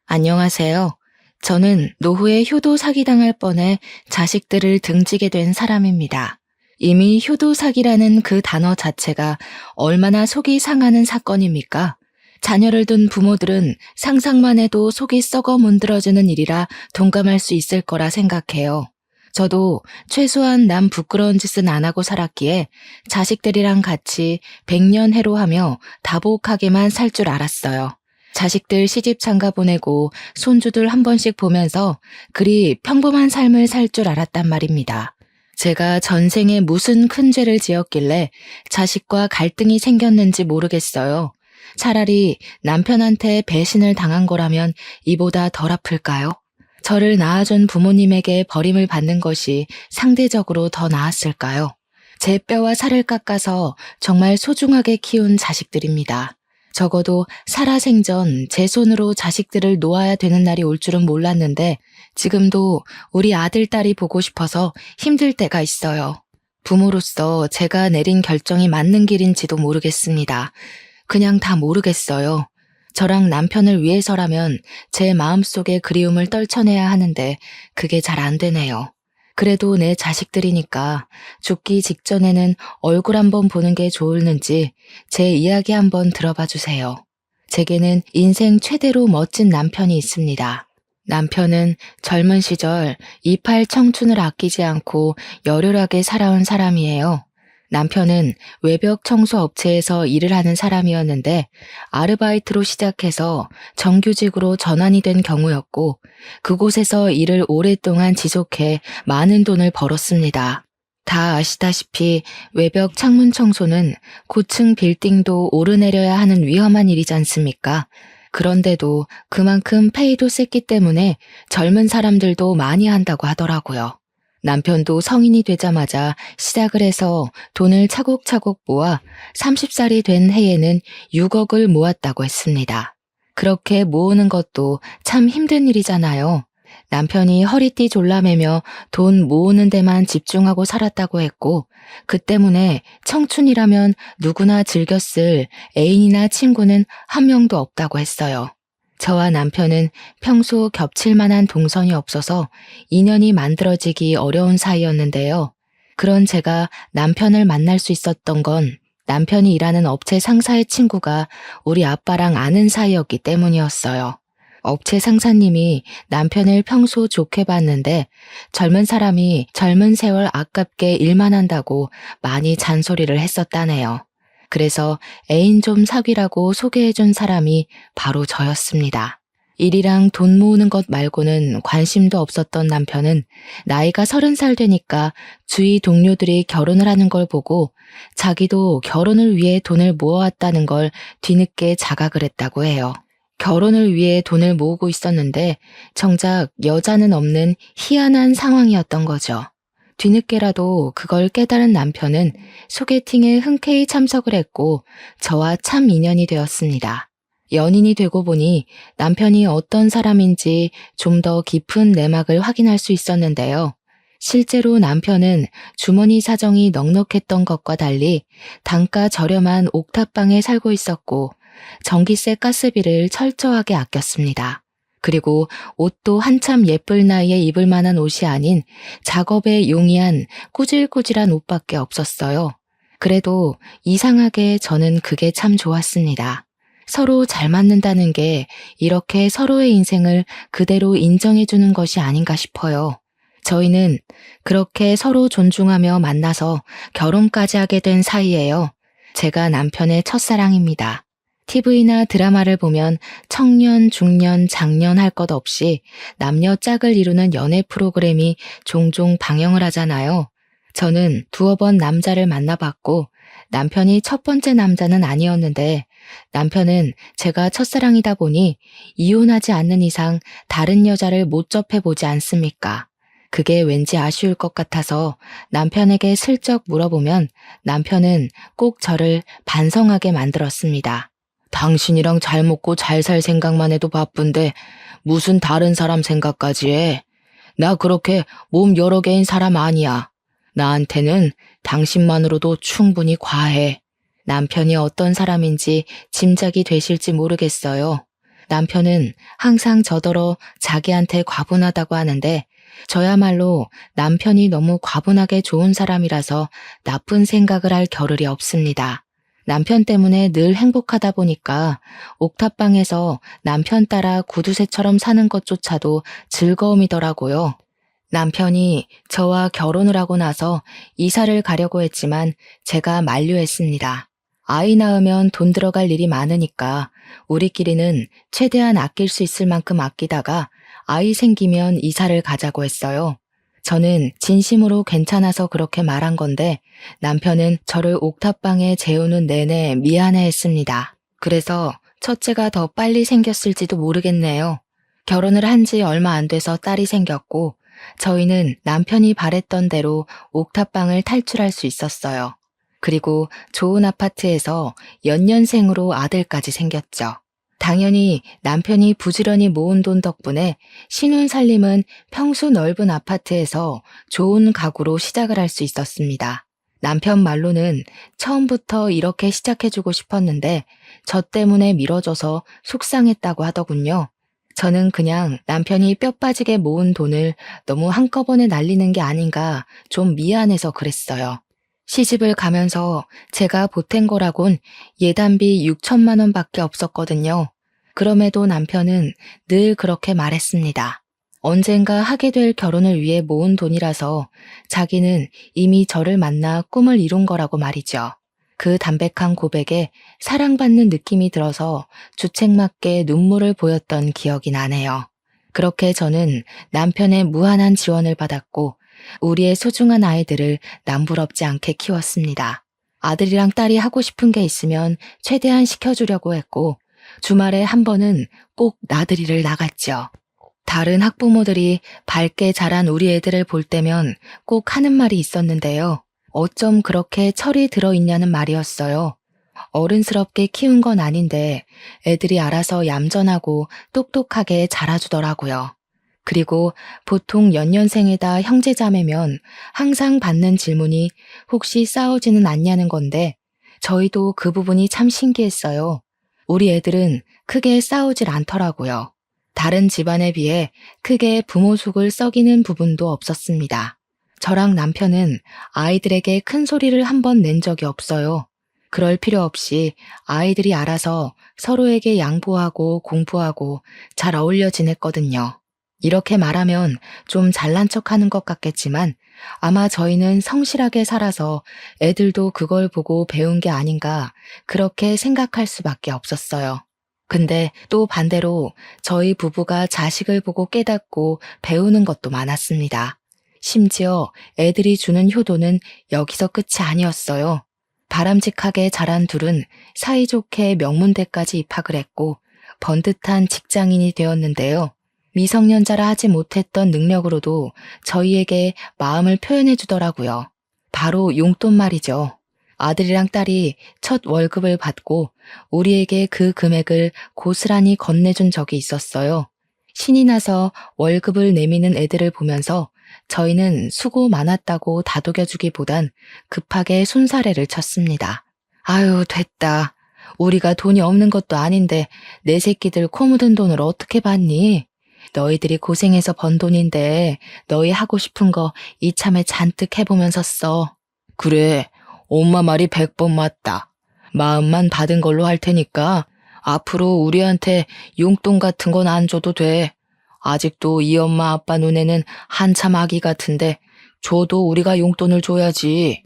안녕하세요. 저는 노후에 효도 사기당할 뻔해 자식들을 등지게 된 사람입니다. 이미 효도 사기라는 그 단어 자체가 얼마나 속이 상하는 사건입니까? 자녀를 둔 부모들은 상상만 해도 속이 썩어 문드러지는 일이라 동감할 수 있을 거라 생각해요. 저도 최소한 남 부끄러운 짓은 안 하고 살았기에 자식들이랑 같이 백년해로하며 다복하게만 살 줄 알았어요. 자식들 시집 장가 보내고 손주들 한 번씩 보면서 그리 평범한 삶을 살 줄 알았단 말입니다. 제가 전생에 무슨 큰 죄를 지었길래 자식과 갈등이 생겼는지 모르겠어요. 차라리 남편한테 배신을 당한 거라면 이보다 덜 아플까요? 저를 낳아준 부모님에게 버림을 받는 것이 상대적으로 더 나았을까요? 제 뼈와 살을 깎아서 정말 소중하게 키운 자식들입니다. 적어도 살아생전 제 손으로 자식들을 놓아야 되는 날이 올 줄은 몰랐는데 지금도 우리 아들, 딸이 보고 싶어서 힘들 때가 있어요. 부모로서 제가 내린 결정이 맞는 길인지도 모르겠습니다. 그냥 다 모르겠어요. 저랑 남편을 위해서라면 제 마음속의 그리움을 떨쳐내야 하는데 그게 잘 안 되네요. 그래도 내 자식들이니까 죽기 직전에는 얼굴 한번 보는 게 좋을는지 제 이야기 한번 들어봐 주세요. 제게는 인생 최대로 멋진 남편이 있습니다. 남편은 젊은 시절 이팔 청춘을 아끼지 않고 열혈하게 살아온 사람이에요. 남편은 외벽 청소 업체에서 일을 하는 사람이었는데 아르바이트로 시작해서 정규직으로 전환이 된 경우였고 그곳에서 일을 오랫동안 지속해 많은 돈을 벌었습니다. 다 아시다시피 외벽 창문 청소는 고층 빌딩도 오르내려야 하는 위험한 일이지 않습니까? 그런데도 그만큼 페이도 셌기 때문에 젊은 사람들도 많이 한다고 하더라고요. 남편도 성인이 되자마자 시작을 해서 돈을 차곡차곡 모아 30살이 된 해에는 6억을 모았다고 했습니다. 그렇게 모으는 것도 참 힘든 일이잖아요. 남편이 허리띠 졸라매며 돈 모으는 데만 집중하고 살았다고 했고 그 때문에 청춘이라면 누구나 즐겼을 애인이나 친구는 한 명도 없다고 했어요. 저와 남편은 평소 겹칠 만한 동선이 없어서 인연이 만들어지기 어려운 사이였는데요. 그런 제가 남편을 만날 수 있었던 건 남편이 일하는 업체 상사의 친구가 우리 아빠랑 아는 사이였기 때문이었어요. 업체 상사님이 남편을 평소 좋게 봤는데 젊은 사람이 젊은 세월 아깝게 일만 한다고 많이 잔소리를 했었다네요. 그래서 애인 좀 사귀라고 소개해준 사람이 바로 저였습니다. 일이랑 돈 모으는 것 말고는 관심도 없었던 남편은 나이가 30살 되니까 주위 동료들이 결혼을 하는 걸 보고 자기도 결혼을 위해 돈을 모아왔다는 걸 뒤늦게 자각을 했다고 해요. 결혼을 위해 돈을 모으고 있었는데 정작 여자는 없는 희한한 상황이었던 거죠. 뒤늦게라도 그걸 깨달은 남편은 소개팅에 흔쾌히 참석을 했고 저와 참 인연이 되었습니다. 연인이 되고 보니 남편이 어떤 사람인지 좀 더 깊은 내막을 확인할 수 있었는데요. 실제로 남편은 주머니 사정이 넉넉했던 것과 달리 단가 저렴한 옥탑방에 살고 있었고 전기세 가스비를 철저하게 아꼈습니다. 그리고 옷도 한참 예쁠 나이에 입을 만한 옷이 아닌 작업에 용이한 꾸질꾸질한 옷밖에 없었어요. 그래도 이상하게 저는 그게 참 좋았습니다. 서로 잘 맞는다는 게 이렇게 서로의 인생을 그대로 인정해주는 것이 아닌가 싶어요. 저희는 그렇게 서로 존중하며 만나서 결혼까지 하게 된 사이예요. 제가 남편의 첫사랑입니다. TV나 드라마를 보면 청년, 중년, 장년 할 것 없이 남녀 짝을 이루는 연애 프로그램이 종종 방영을 하잖아요. 저는 두어 번 남자를 만나봤고 남편이 첫 번째 남자는 아니었는데 남편은 제가 첫사랑이다 보니 이혼하지 않는 이상 다른 여자를 못 접해보지 않습니까? 그게 왠지 아쉬울 것 같아서 남편에게 슬쩍 물어보면 남편은 꼭 저를 반성하게 만들었습니다. 당신이랑 잘 먹고 잘 살 생각만 해도 바쁜데 무슨 다른 사람 생각까지 해? 나 그렇게 몸 여러 개인 사람 아니야. 나한테는 당신만으로도 충분히 과해. 남편이 어떤 사람인지 짐작이 되실지 모르겠어요. 남편은 항상 저더러 자기한테 과분하다고 하는데 저야말로 남편이 너무 과분하게 좋은 사람이라서 나쁜 생각을 할 겨를이 없습니다. 남편 때문에 늘 행복하다 보니까 옥탑방에서 남편 따라 구두쇠처럼 사는 것조차도 즐거움이더라고요. 남편이 저와 결혼을 하고 나서 이사를 가려고 했지만 제가 만류했습니다. 아이 낳으면 돈 들어갈 일이 많으니까 우리끼리는 최대한 아낄 수 있을 만큼 아끼다가 아이 생기면 이사를 가자고 했어요. 저는 진심으로 괜찮아서 그렇게 말한 건데 남편은 저를 옥탑방에 재우는 내내 미안해했습니다. 그래서 첫째가 더 빨리 생겼을지도 모르겠네요. 결혼을 한 지 얼마 안 돼서 딸이 생겼고 저희는 남편이 바랬던 대로 옥탑방을 탈출할 수 있었어요. 그리고 좋은 아파트에서 연년생으로 아들까지 생겼죠. 당연히 남편이 부지런히 모은 돈 덕분에 신혼살림은 평수 넓은 아파트에서 좋은 가구로 시작을 할 수 있었습니다. 남편 말로는 처음부터 이렇게 시작해주고 싶었는데 저 때문에 미뤄져서 속상했다고 하더군요. 저는 그냥 남편이 뼈 빠지게 모은 돈을 너무 한꺼번에 날리는 게 아닌가 좀 미안해서 그랬어요. 시집을 가면서 제가 보탠 거라곤 예단비 6천만 원밖에 없었거든요. 그럼에도 남편은 늘 그렇게 말했습니다. 언젠가 하게 될 결혼을 위해 모은 돈이라서 자기는 이미 저를 만나 꿈을 이룬 거라고 말이죠. 그 담백한 고백에 사랑받는 느낌이 들어서 주책맞게 눈물을 보였던 기억이 나네요. 그렇게 저는 남편의 무한한 지원을 받았고 우리의 소중한 아이들을 남부럽지 않게 키웠습니다. 아들이랑 딸이 하고 싶은 게 있으면 최대한 시켜주려고 했고 주말에 한 번은 꼭 나들이를 나갔죠. 다른 학부모들이 밝게 자란 우리 애들을 볼 때면 꼭 하는 말이 있었는데요. 어쩜 그렇게 철이 들어있냐는 말이었어요. 어른스럽게 키운 건 아닌데 애들이 알아서 얌전하고 똑똑하게 자라주더라고요. 그리고 보통 연년생에다 형제자매면 항상 받는 질문이 혹시 싸우지는 않냐는 건데 저희도 그 부분이 참 신기했어요. 우리 애들은 크게 싸우질 않더라고요. 다른 집안에 비해 크게 부모 속을 썩이는 부분도 없었습니다. 저랑 남편은 아이들에게 큰 소리를 한 번 낸 적이 없어요. 그럴 필요 없이 아이들이 알아서 서로에게 양보하고 공부하고 잘 어울려 지냈거든요. 이렇게 말하면 좀 잘난 척하는 것 같겠지만 아마 저희는 성실하게 살아서 애들도 그걸 보고 배운 게 아닌가 그렇게 생각할 수밖에 없었어요. 근데 또 반대로 저희 부부가 자식을 보고 깨닫고 배우는 것도 많았습니다. 심지어 애들이 주는 효도는 여기서 끝이 아니었어요. 바람직하게 자란 둘은 사이좋게 명문대까지 입학을 했고 번듯한 직장인이 되었는데요. 미성년자라 하지 못했던 능력으로도 저희에게 마음을 표현해 주더라고요. 바로 용돈 말이죠. 아들이랑 딸이 첫 월급을 받고 우리에게 그 금액을 고스란히 건네준 적이 있었어요. 신이 나서 월급을 내미는 애들을 보면서 저희는 수고 많았다고 다독여주기보단 급하게 손사래를 쳤습니다. 아유, 됐다. 우리가 돈이 없는 것도 아닌데 내 새끼들 코 묻은 돈을 어떻게 받니? 너희들이 고생해서 번 돈인데 너희 하고 싶은 거 이참에 잔뜩 해보면서 써. 그래, 엄마 말이 100번 맞다. 마음만 받은 걸로 할 테니까 앞으로 우리한테 용돈 같은 건 안 줘도 돼. 아직도 이 엄마 아빠 눈에는 한참 아기 같은데 줘도 우리가 용돈을 줘야지.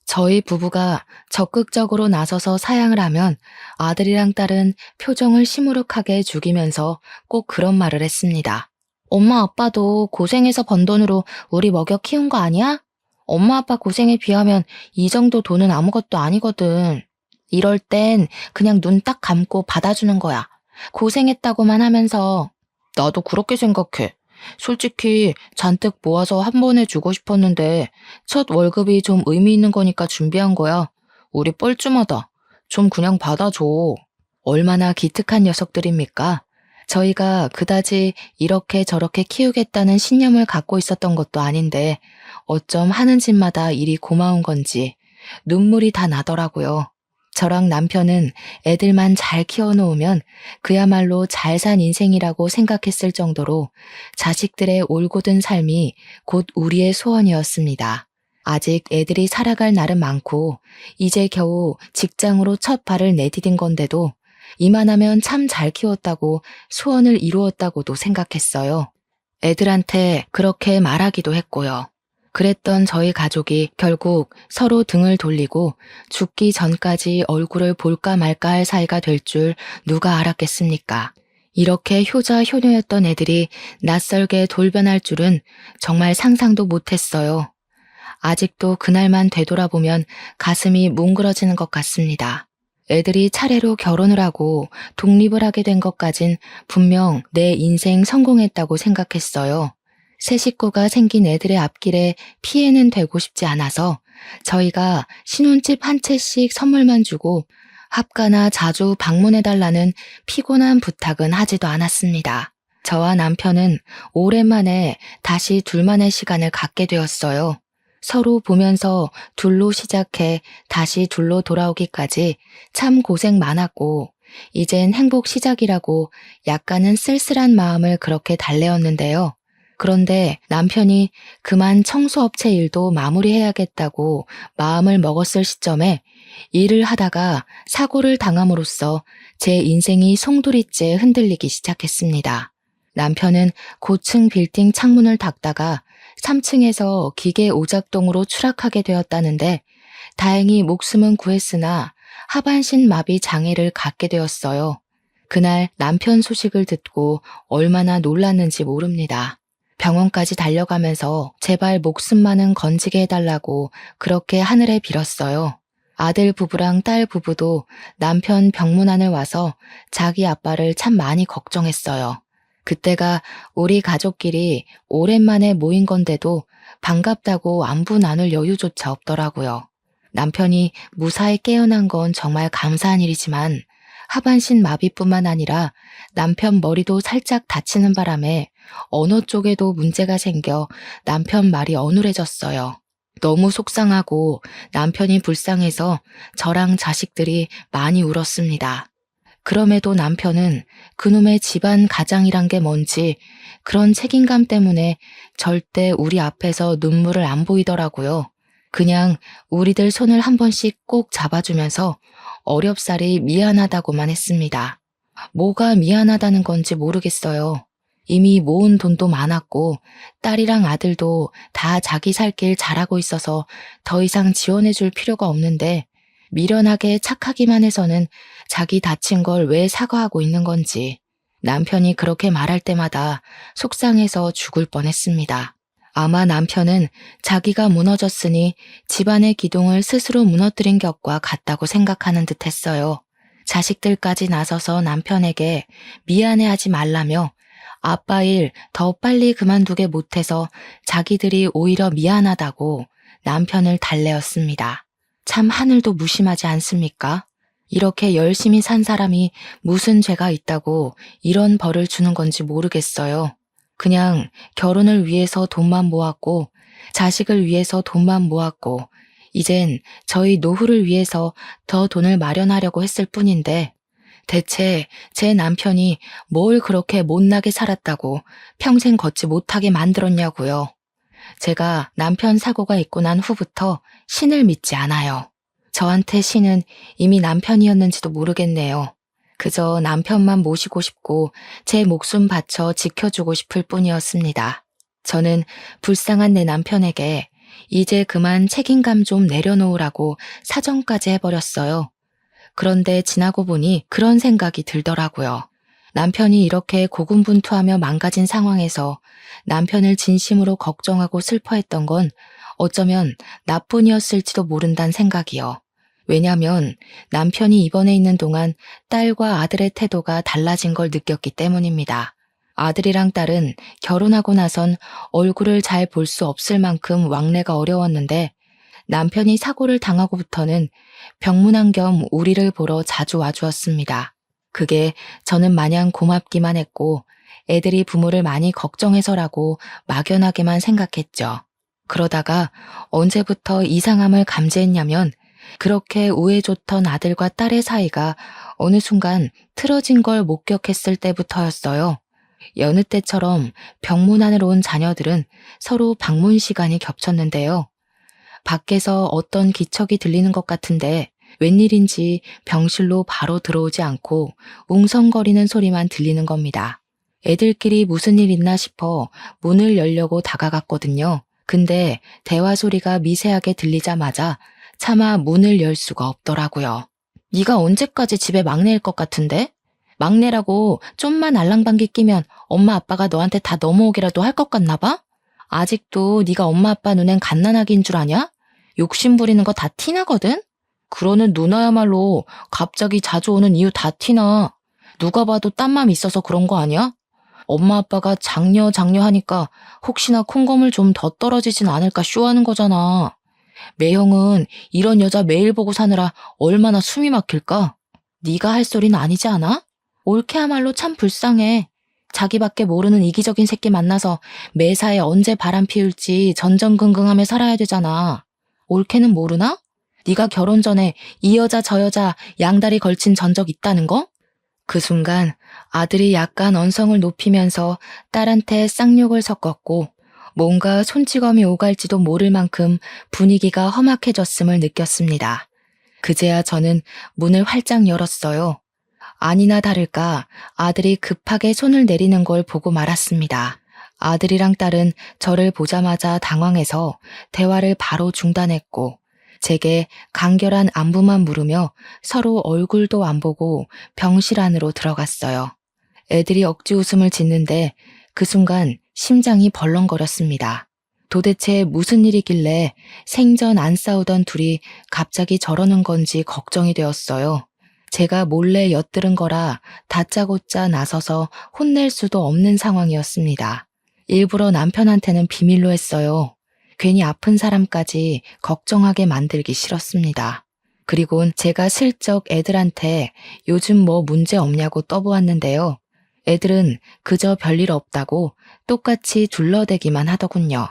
저희 부부가 적극적으로 나서서 사양을 하면 아들이랑 딸은 표정을 시무룩하게 죽이면서 꼭 그런 말을 했습니다. 엄마 아빠도 고생해서 번 돈으로 우리 먹여 키운 거 아니야? 엄마 아빠 고생에 비하면 이 정도 돈은 아무것도 아니거든. 이럴 땐 그냥 눈 딱 감고 받아주는 거야. 고생했다고만 하면서. 나도 그렇게 생각해. 솔직히 잔뜩 모아서 한 번에 주고 싶었는데 첫 월급이 좀 의미 있는 거니까 준비한 거야. 우리 뻘쭘하다. 좀 그냥 받아줘. 얼마나 기특한 녀석들입니까? 저희가 그다지 이렇게 저렇게 키우겠다는 신념을 갖고 있었던 것도 아닌데 어쩜 하는 짓마다 일이 고마운 건지 눈물이 다 나더라고요. 저랑 남편은 애들만 잘 키워놓으면 그야말로 잘 산 인생이라고 생각했을 정도로 자식들의 올곧은 삶이 곧 우리의 소원이었습니다. 아직 애들이 살아갈 날은 많고 이제 겨우 직장으로 첫 발을 내디딘 건데도 이만하면 참 잘 키웠다고 소원을 이루었다고도 생각했어요. 애들한테 그렇게 말하기도 했고요. 그랬던 저희 가족이 결국 서로 등을 돌리고 죽기 전까지 얼굴을 볼까 말까 할 사이가 될 줄 누가 알았겠습니까? 이렇게 효자 효녀였던 애들이 낯설게 돌변할 줄은 정말 상상도 못했어요. 아직도 그날만 되돌아보면 가슴이 뭉그러지는 것 같습니다. 애들이 차례로 결혼을 하고 독립을 하게 된 것까진 분명 내 인생 성공했다고 생각했어요. 새 식구가 생긴 애들의 앞길에 피해는 되고 싶지 않아서 저희가 신혼집 한 채씩 선물만 주고 합가나 자주 방문해달라는 피곤한 부탁은 하지도 않았습니다. 저와 남편은 오랜만에 다시 둘만의 시간을 갖게 되었어요. 서로 보면서 둘로 시작해 다시 둘로 돌아오기까지 참 고생 많았고 이젠 행복 시작이라고 약간은 쓸쓸한 마음을 그렇게 달래었는데요. 그런데 남편이 그만 청소업체 일도 마무리해야겠다고 마음을 먹었을 시점에 일을 하다가 사고를 당함으로써 제 인생이 송두리째 흔들리기 시작했습니다. 남편은 고층 빌딩 창문을 닫다가 3층에서 기계 오작동으로 추락하게 되었다는데 다행히 목숨은 구했으나 하반신 마비 장애를 갖게 되었어요. 그날 남편 소식을 듣고 얼마나 놀랐는지 모릅니다. 병원까지 달려가면서 제발 목숨만은 건지게 해달라고 그렇게 하늘에 빌었어요. 아들 부부랑 딸 부부도 남편 병문안을 와서 자기 아빠를 참 많이 걱정했어요. 그때가 우리 가족끼리 오랜만에 모인 건데도 반갑다고 안부 나눌 여유조차 없더라고요. 남편이 무사히 깨어난 건 정말 감사한 일이지만 하반신 마비뿐만 아니라 남편 머리도 살짝 다치는 바람에 언어 쪽에도 문제가 생겨 남편 말이 어눌해졌어요. 너무 속상하고 남편이 불쌍해서 저랑 자식들이 많이 울었습니다. 그럼에도 남편은 그놈의 집안 가장이란 게 뭔지 그런 책임감 때문에 절대 우리 앞에서 눈물을 안 보이더라고요. 그냥 우리들 손을 한 번씩 꼭 잡아주면서 어렵사리 미안하다고만 했습니다. 뭐가 미안하다는 건지 모르겠어요. 이미 모은 돈도 많았고 딸이랑 아들도 다 자기 살 길 잘하고 있어서 더 이상 지원해줄 필요가 없는데 미련하게 착하기만 해서는 자기 다친 걸 왜 사과하고 있는 건지 남편이 그렇게 말할 때마다 속상해서 죽을 뻔했습니다. 아마 남편은 자기가 무너졌으니 집안의 기둥을 스스로 무너뜨린 격과 같다고 생각하는 듯 했어요. 자식들까지 나서서 남편에게 미안해하지 말라며 아빠 일 더 빨리 그만두게 못해서 자기들이 오히려 미안하다고 남편을 달래었습니다. 참 하늘도 무심하지 않습니까? 이렇게 열심히 산 사람이 무슨 죄가 있다고 이런 벌을 주는 건지 모르겠어요. 그냥 결혼을 위해서 돈만 모았고 자식을 위해서 돈만 모았고 이젠 저희 노후를 위해서 더 돈을 마련하려고 했을 뿐인데 대체 제 남편이 뭘 그렇게 못나게 살았다고 평생 걷지 못하게 만들었냐고요. 제가 남편 사고가 있고 난 후부터 신을 믿지 않아요. 저한테 신은 이미 남편이었는지도 모르겠네요. 그저 남편만 모시고 싶고 제 목숨 바쳐 지켜주고 싶을 뿐이었습니다. 저는 불쌍한 내 남편에게 이제 그만 책임감 좀 내려놓으라고 사정까지 해버렸어요. 그런데 지나고 보니 그런 생각이 들더라고요. 남편이 이렇게 고군분투하며 망가진 상황에서 남편을 진심으로 걱정하고 슬퍼했던 건 어쩌면 나뿐이었을지도 모른다는 생각이요. 왜냐면 남편이 입원해 있는 동안 딸과 아들의 태도가 달라진 걸 느꼈기 때문입니다. 아들이랑 딸은 결혼하고 나선 얼굴을 잘 볼 수 없을 만큼 왕래가 어려웠는데 남편이 사고를 당하고부터는 병문안 겸 우리를 보러 자주 와주었습니다. 그게 저는 마냥 고맙기만 했고 애들이 부모를 많이 걱정해서라고 막연하게만 생각했죠. 그러다가 언제부터 이상함을 감지했냐면 그렇게 우애좋던 아들과 딸의 사이가 어느 순간 틀어진 걸 목격했을 때부터였어요. 여느 때처럼 병문안으로 온 자녀들은 서로 방문 시간이 겹쳤는데요. 밖에서 어떤 기척이 들리는 것 같은데 웬일인지 병실로 바로 들어오지 않고 웅성거리는 소리만 들리는 겁니다. 애들끼리 무슨 일 있나 싶어 문을 열려고 다가갔거든요. 근데 대화 소리가 미세하게 들리자마자 차마 문을 열 수가 없더라고요. 네가 언제까지 집에 막내일 것 같은데? 막내라고 좀만 알랑방귀 끼면 엄마 아빠가 너한테 다 넘어오기라도 할 것 같나 봐? 아직도 네가 엄마 아빠 눈엔 갓난아기인 줄 아냐? 욕심 부리는 거 다 티나거든? 그러는 누나야말로 갑자기 자주 오는 이유 다 티나. 누가 봐도 딴맘 있어서 그런 거 아니야? 엄마 아빠가 장녀 하니까 혹시나 콩고물 좀 더 떨어지진 않을까 쇼하는 거잖아. 매형은 이런 여자 매일 보고 사느라 얼마나 숨이 막힐까? 네가 할 소리는 아니지 않아? 올케야말로 참 불쌍해. 자기밖에 모르는 이기적인 새끼 만나서 매사에 언제 바람 피울지 전전긍긍하며 살아야 되잖아. 올케는 모르나? 네가 결혼 전에 이 여자 저 여자 양다리 걸친 전적 있다는 거? 그 순간 아들이 약간 언성을 높이면서 딸한테 쌍욕을 섞었고 뭔가 손찌검이 오갈지도 모를 만큼 분위기가 험악해졌음을 느꼈습니다. 그제야 저는 문을 활짝 열었어요. 아니나 다를까 아들이 급하게 손을 내리는 걸 보고 말았습니다. 아들이랑 딸은 저를 보자마자 당황해서 대화를 바로 중단했고 제게 간결한 안부만 물으며 서로 얼굴도 안 보고 병실 안으로 들어갔어요. 애들이 억지 웃음을 짓는데 그 순간 심장이 벌렁거렸습니다. 도대체 무슨 일이길래 생전 안 싸우던 둘이 갑자기 저러는 건지 걱정이 되었어요. 제가 몰래 엿들은 거라 다짜고짜 나서서 혼낼 수도 없는 상황이었습니다. 일부러 남편한테는 비밀로 했어요. 괜히 아픈 사람까지 걱정하게 만들기 싫었습니다. 그리곤 제가 슬쩍 애들한테 요즘 뭐 문제 없냐고 떠보았는데요. 애들은 그저 별일 없다고 똑같이 둘러대기만 하더군요.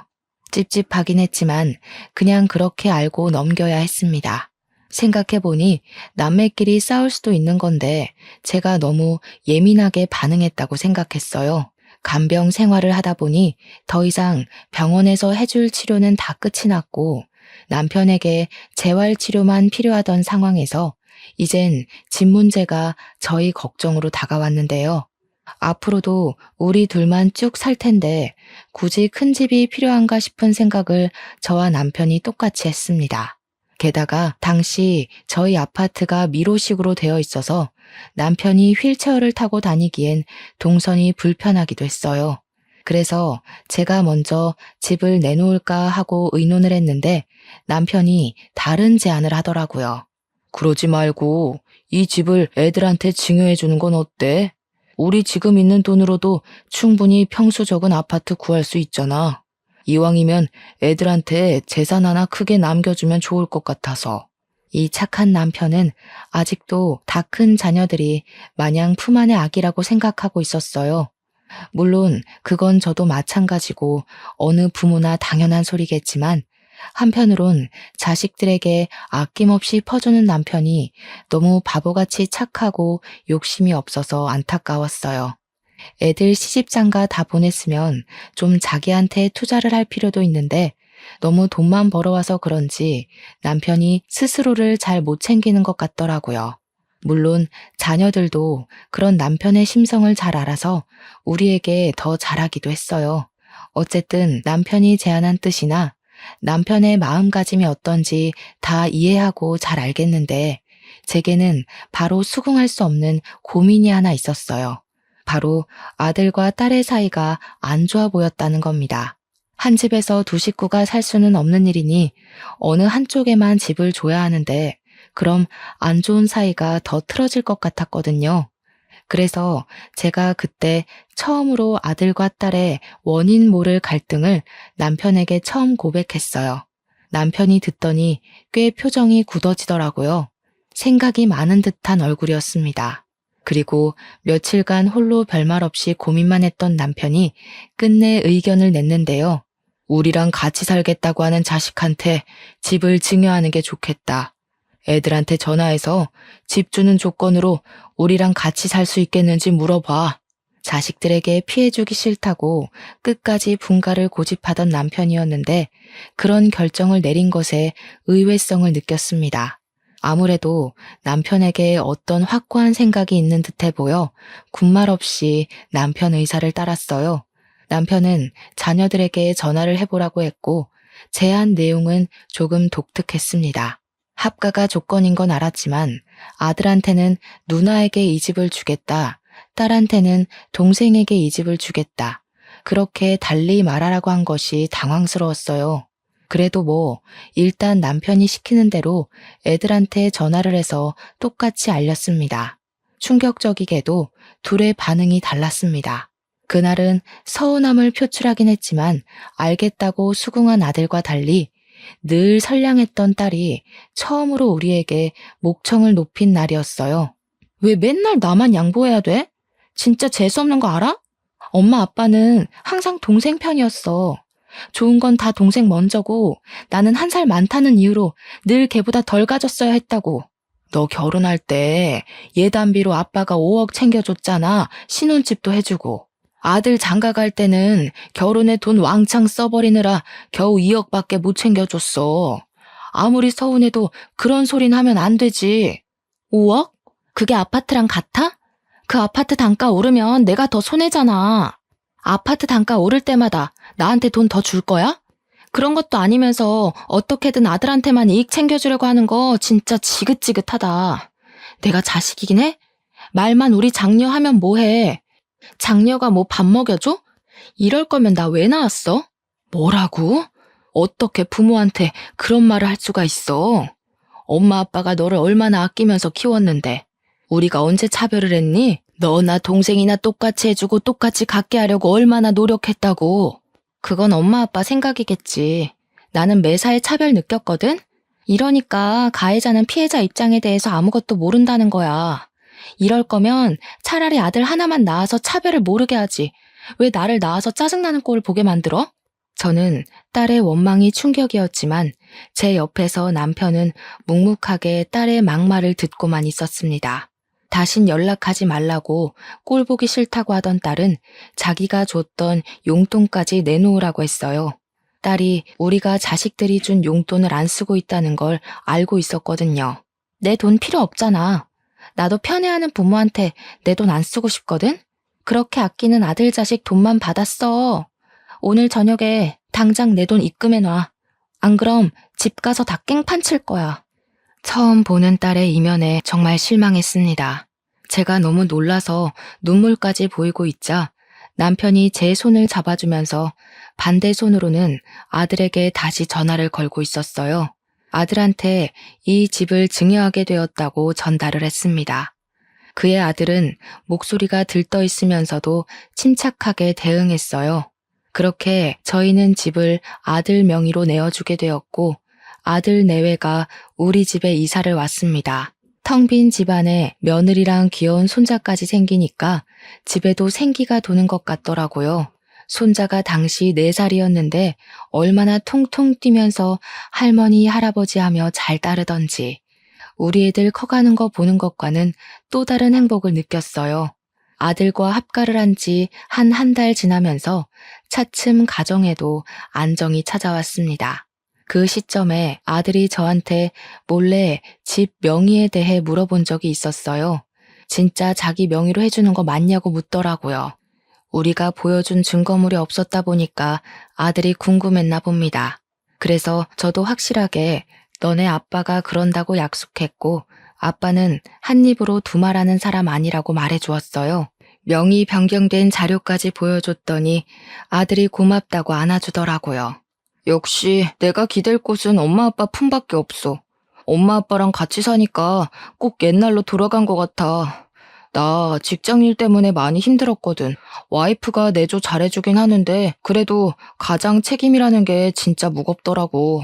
찝찝하긴 했지만 그냥 그렇게 알고 넘겨야 했습니다. 생각해보니 남매끼리 싸울 수도 있는 건데 제가 너무 예민하게 반응했다고 생각했어요. 간병 생활을 하다 보니 더 이상 병원에서 해줄 치료는 다 끝이 났고 남편에게 재활치료만 필요하던 상황에서 이젠 집 문제가 저희 걱정으로 다가왔는데요. 앞으로도 우리 둘만 쭉 살 텐데 굳이 큰 집이 필요한가 싶은 생각을 저와 남편이 똑같이 했습니다. 게다가 당시 저희 아파트가 미로식으로 되어 있어서 남편이 휠체어를 타고 다니기엔 동선이 불편하기도 했어요. 그래서 제가 먼저 집을 내놓을까 하고 의논을 했는데 남편이 다른 제안을 하더라고요. 그러지 말고 이 집을 애들한테 증여해 주는 건 어때? 우리 지금 있는 돈으로도 충분히 평수 적은 아파트 구할 수 있잖아. 이왕이면 애들한테 재산 하나 크게 남겨주면 좋을 것 같아서. 이 착한 남편은 아직도 다 큰 자녀들이 마냥 품 안의 아기라고 생각하고 있었어요. 물론 그건 저도 마찬가지고 어느 부모나 당연한 소리겠지만 한편으론 자식들에게 아낌없이 퍼주는 남편이 너무 바보같이 착하고 욕심이 없어서 안타까웠어요. 애들 시집장가 다 보냈으면 좀 자기한테 투자를 할 필요도 있는데 너무 돈만 벌어와서 그런지 남편이 스스로를 잘 못 챙기는 것 같더라고요. 물론 자녀들도 그런 남편의 심성을 잘 알아서 우리에게 더 잘하기도 했어요. 어쨌든 남편이 제안한 뜻이나 남편의 마음가짐이 어떤지 다 이해하고 잘 알겠는데 제게는 바로 수긍할 수 없는 고민이 하나 있었어요. 바로 아들과 딸의 사이가 안 좋아 보였다는 겁니다. 한 집에서 두 식구가 살 수는 없는 일이니 어느 한쪽에만 집을 줘야 하는데 그럼 안 좋은 사이가 더 틀어질 것 같았거든요. 그래서 제가 그때 처음으로 아들과 딸의 원인 모를 갈등을 남편에게 처음 고백했어요. 남편이 듣더니 꽤 표정이 굳어지더라고요. 생각이 많은 듯한 얼굴이었습니다. 그리고 며칠간 홀로 별말 없이 고민만 했던 남편이 끝내 의견을 냈는데요. 우리랑 같이 살겠다고 하는 자식한테 집을 증여하는 게 좋겠다. 애들한테 전화해서 집 주는 조건으로 우리랑 같이 살 수 있겠는지 물어봐. 자식들에게 피해주기 싫다고 끝까지 분가를 고집하던 남편이었는데 그런 결정을 내린 것에 의외성을 느꼈습니다. 아무래도 남편에게 어떤 확고한 생각이 있는 듯해 보여 군말 없이 남편 의사를 따랐어요. 남편은 자녀들에게 전화를 해보라고 했고 제안 내용은 조금 독특했습니다. 합가가 조건인 건 알았지만 아들한테는 누나에게 이 집을 주겠다. 딸한테는 동생에게 이 집을 주겠다. 그렇게 달리 말하라고 한 것이 당황스러웠어요. 그래도 일단 남편이 시키는 대로 애들한테 전화를 해서 똑같이 알렸습니다. 충격적이게도 둘의 반응이 달랐습니다. 그날은 서운함을 표출하긴 했지만 알겠다고 수긍한 아들과 달리 늘 선량했던 딸이 처음으로 우리에게 목청을 높인 날이었어요. 왜 맨날 나만 양보해야 돼? 진짜 재수없는 거 알아? 엄마 아빠는 항상 동생 편이었어. 좋은 건 다 동생 먼저고 나는 한 살 많다는 이유로 늘 걔보다 덜 가졌어야 했다고. 너 결혼할 때 예단비로 아빠가 5억 챙겨줬잖아. 신혼집도 해주고. 아들 장가 갈 때는 결혼에 돈 왕창 써버리느라 겨우 2억밖에 못 챙겨줬어. 아무리 서운해도 그런 소린 하면 안 되지. 5억? 그게 아파트랑 같아? 그 아파트 단가 오르면 내가 더 손해잖아. 아파트 단가 오를 때마다 나한테 돈 더 줄 거야? 그런 것도 아니면서 어떻게든 아들한테만 이익 챙겨주려고 하는 거 진짜 지긋지긋하다. 내가 자식이긴 해? 말만 우리 장녀 하면 뭐해? 장녀가 밥 먹여줘? 이럴 거면 나 왜 낳았어? 뭐라고? 어떻게 부모한테 그런 말을 할 수가 있어? 엄마 아빠가 너를 얼마나 아끼면서 키웠는데 우리가 언제 차별을 했니? 너나 동생이나 똑같이 해주고 똑같이 갖게 하려고 얼마나 노력했다고. 그건 엄마 아빠 생각이겠지. 나는 매사에 차별 느꼈거든? 이러니까 가해자는 피해자 입장에 대해서 아무것도 모른다는 거야. 이럴 거면 차라리 아들 하나만 낳아서 차별을 모르게 하지. 왜 나를 낳아서 짜증나는 꼴을 보게 만들어? 저는 딸의 원망이 충격이었지만 제 옆에서 남편은 묵묵하게 딸의 막말을 듣고만 있었습니다. 다신 연락하지 말라고 꼴 보기 싫다고 하던 딸은 자기가 줬던 용돈까지 내놓으라고 했어요. 딸이 우리가 자식들이 준 용돈을 안 쓰고 있다는 걸 알고 있었거든요. 내 돈 필요 없잖아. 나도 편애하는 부모한테 내 돈 안 쓰고 싶거든? 그렇게 아끼는 아들 자식 돈만 받았어. 오늘 저녁에 당장 내 돈 입금해놔. 안 그럼 집 가서 다 깽판 칠 거야. 처음 보는 딸의 이면에 정말 실망했습니다. 제가 너무 놀라서 눈물까지 보이고 있자 남편이 제 손을 잡아주면서 반대 손으로는 아들에게 다시 전화를 걸고 있었어요. 아들한테 이 집을 증여하게 되었다고 전달을 했습니다. 그의 아들은 목소리가 들떠 있으면서도 침착하게 대응했어요. 그렇게 저희는 집을 아들 명의로 내어주게 되었고 아들 내외가 우리 집에 이사를 왔습니다. 텅 빈 집안에 며느리랑 귀여운 손자까지 생기니까 집에도 생기가 도는 것 같더라고요. 손자가 당시 4살이었는데 얼마나 통통 뛰면서 할머니, 할아버지 하며 잘 따르던지 우리 애들 커가는 거 보는 것과는 또 다른 행복을 느꼈어요. 아들과 합가를 한 지 한 달 지나면서 차츰 가정에도 안정이 찾아왔습니다. 그 시점에 아들이 저한테 몰래 집 명의에 대해 물어본 적이 있었어요. 진짜 자기 명의로 해주는 거 맞냐고 묻더라고요. 우리가 보여준 증거물이 없었다 보니까 아들이 궁금했나 봅니다. 그래서 저도 확실하게 너네 아빠가 그런다고 약속했고 아빠는 한 입으로 두말하는 사람 아니라고 말해주었어요. 명의 변경된 자료까지 보여줬더니 아들이 고맙다고 안아주더라고요. 역시 내가 기댈 곳은 엄마 아빠 품밖에 없어. 엄마 아빠랑 같이 사니까 꼭 옛날로 돌아간 것 같아. 나 직장일 때문에 많이 힘들었거든. 와이프가 내조 잘해주긴 하는데 그래도 가장 책임이라는 게 진짜 무겁더라고.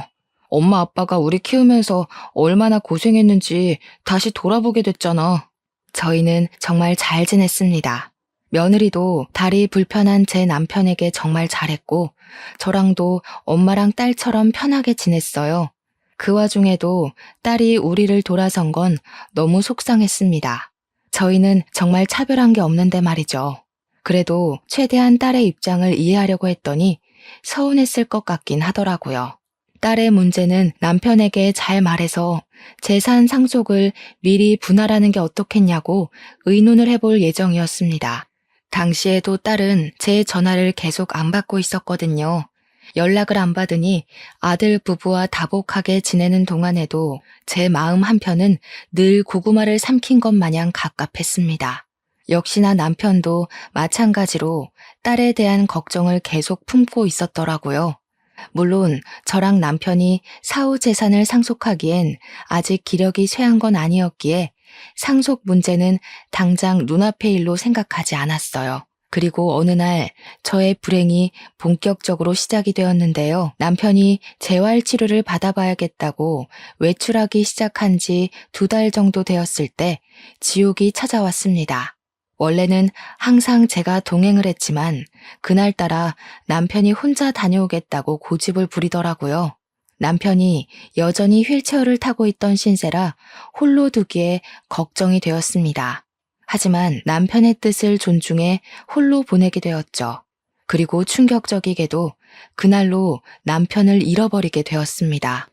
엄마 아빠가 우리 키우면서 얼마나 고생했는지 다시 돌아보게 됐잖아. 저희는 정말 잘 지냈습니다. 며느리도 다리 불편한 제 남편에게 정말 잘했고 저랑도 엄마랑 딸처럼 편하게 지냈어요. 그 와중에도 딸이 우리를 돌아선 건 너무 속상했습니다. 저희는 정말 차별한 게 없는데 말이죠. 그래도 최대한 딸의 입장을 이해하려고 했더니 서운했을 것 같긴 하더라고요. 딸의 문제는 남편에게 잘 말해서 재산 상속을 미리 분할하는 게 어떻겠냐고 의논을 해볼 예정이었습니다. 당시에도 딸은 제 전화를 계속 안 받고 있었거든요. 연락을 안 받으니 아들 부부와 다복하게 지내는 동안에도 제 마음 한편은 늘 고구마를 삼킨 것 마냥 갑갑했습니다. 역시나 남편도 마찬가지로 딸에 대한 걱정을 계속 품고 있었더라고요. 물론 저랑 남편이 사후 재산을 상속하기엔 아직 기력이 쇠한 건 아니었기에 상속 문제는 당장 눈앞의 일로 생각하지 않았어요. 그리고 어느 날 저의 불행이 본격적으로 시작이 되었는데요. 남편이 재활치료를 받아봐야겠다고 외출하기 시작한 지 2달 정도 되었을 때 지옥이 찾아왔습니다. 원래는 항상 제가 동행을 했지만 그날따라 남편이 혼자 다녀오겠다고 고집을 부리더라고요. 남편이 여전히 휠체어를 타고 있던 신세라 홀로 두기에 걱정이 되었습니다. 하지만 남편의 뜻을 존중해 홀로 보내게 되었죠. 그리고 충격적이게도 그날로 남편을 잃어버리게 되었습니다.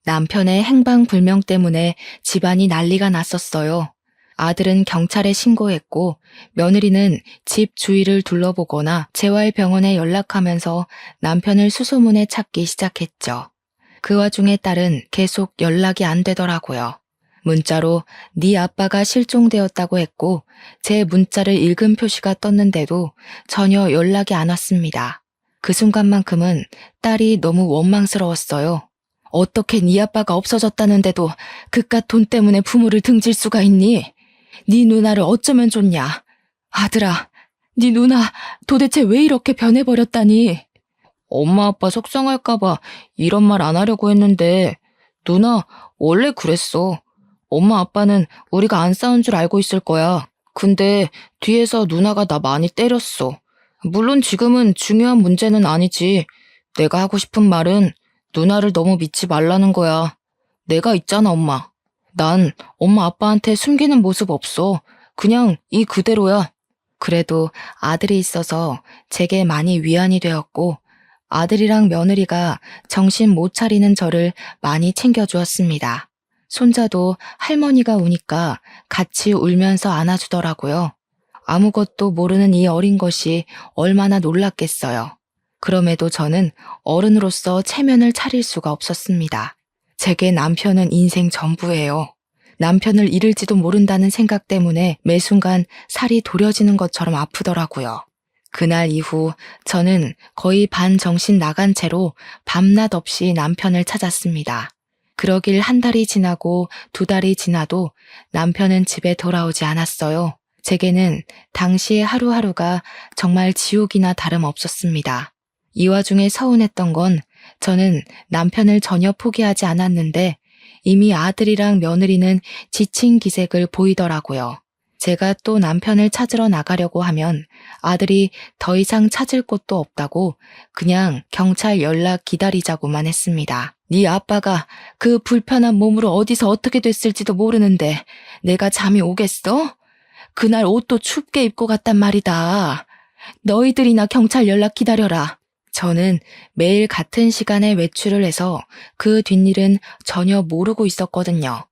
남편의 행방불명 때문에 집안이 난리가 났었어요. 아들은 경찰에 신고했고 며느리는 집 주위를 둘러보거나 재활병원에 연락하면서 남편을 수소문에 찾기 시작했죠. 그 와중에 딸은 계속 연락이 안 되더라고요. 문자로 네 아빠가 실종되었다고 했고 제 문자를 읽은 표시가 떴는데도 전혀 연락이 안 왔습니다. 그 순간만큼은 딸이 너무 원망스러웠어요. 어떻게 네 아빠가 없어졌다는데도 그깟 돈 때문에 부모를 등질 수가 있니? 네 누나를 어쩌면 좋냐? 아들아, 네 누나 도대체 왜 이렇게 변해버렸다니? 엄마 아빠 속상할까봐 이런 말 안 하려고 했는데 누나 원래 그랬어. 엄마 아빠는 우리가 안 싸운 줄 알고 있을 거야. 근데 뒤에서 누나가 나 많이 때렸어. 물론 지금은 중요한 문제는 아니지. 내가 하고 싶은 말은 누나를 너무 믿지 말라는 거야. 내가 있잖아, 엄마. 난 엄마 아빠한테 숨기는 모습 없어. 그냥 이 그대로야. 그래도 아들이 있어서 제게 많이 위안이 되었고 아들이랑 며느리가 정신 못 차리는 저를 많이 챙겨주었습니다. 손자도 할머니가 우니까 같이 울면서 안아주더라고요. 아무것도 모르는 이 어린 것이 얼마나 놀랐겠어요. 그럼에도 저는 어른으로서 체면을 차릴 수가 없었습니다. 제게 남편은 인생 전부예요. 남편을 잃을지도 모른다는 생각 때문에 매 순간 살이 도려지는 것처럼 아프더라고요. 그날 이후 저는 거의 반정신 나간 채로 밤낮 없이 남편을 찾았습니다. 그러길 1달이 지나고 2달이 지나도 남편은 집에 돌아오지 않았어요. 제게는 당시의 하루하루가 정말 지옥이나 다름없었습니다. 이 와중에 서운했던 건 저는 남편을 전혀 포기하지 않았는데 이미 아들이랑 며느리는 지친 기색을 보이더라고요. 제가 또 남편을 찾으러 나가려고 하면 아들이 더 이상 찾을 곳도 없다고 그냥 경찰 연락 기다리자고만 했습니다. 네 아빠가 그 불편한 몸으로 어디서 어떻게 됐을지도 모르는데 내가 잠이 오겠어? 그날 옷도 춥게 입고 갔단 말이다. 너희들이나 경찰 연락 기다려라. 저는 매일 같은 시간에 외출을 해서 그 뒷일은 전혀 모르고 있었거든요.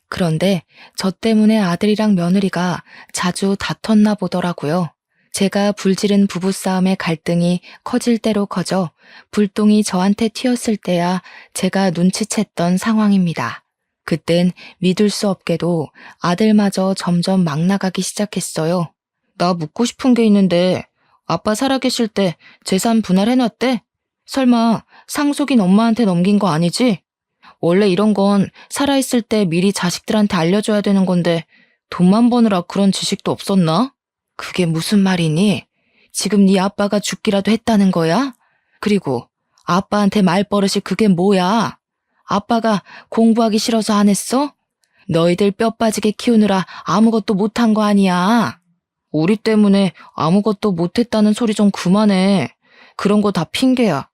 그런데 저 때문에 아들이랑 며느리가 자주 다퉜나 보더라고요. 제가 불지른 부부싸움의 갈등이 커질 대로 커져 불똥이 저한테 튀었을 때야 제가 눈치챘던 상황입니다. 그땐 믿을 수 없게도 아들마저 점점 막 나가기 시작했어요. 나 묻고 싶은 게 있는데 아빠 살아계실 때 재산 분할해놨대? 설마 상속인 엄마한테 넘긴 거 아니지? 원래 이런 건 살아있을 때 미리 자식들한테 알려줘야 되는 건데 돈만 버느라 그런 지식도 없었나? 그게 무슨 말이니? 지금 네 아빠가 죽기라도 했다는 거야? 그리고 아빠한테 말버릇이 그게 뭐야? 아빠가 공부하기 싫어서 안 했어? 너희들 뼈 빠지게 키우느라 아무것도 못한 거 아니야. 우리 때문에 아무것도 못했다는 소리 좀 그만해. 그런 거 다 핑계야.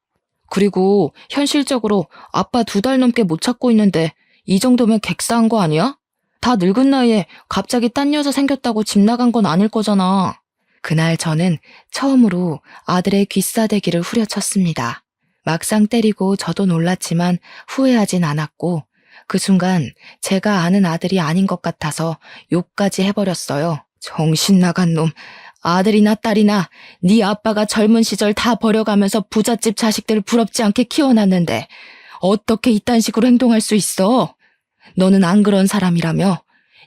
그리고 현실적으로 아빠 2달 넘게 못 찾고 있는데 이 정도면 객사한 거 아니야? 다 늙은 나이에 갑자기 딴 여자 생겼다고 집 나간 건 아닐 거잖아. 그날 저는 처음으로 아들의 귀싸대기를 후려쳤습니다. 막상 때리고 저도 놀랐지만 후회하진 않았고 그 순간 제가 아는 아들이 아닌 것 같아서 욕까지 해버렸어요. 정신 나간 놈. 아들이나 딸이나 네 아빠가 젊은 시절 다 버려가면서 부잣집 자식들 부럽지 않게 키워놨는데 어떻게 이딴 식으로 행동할 수 있어? 너는 안 그런 사람이라며?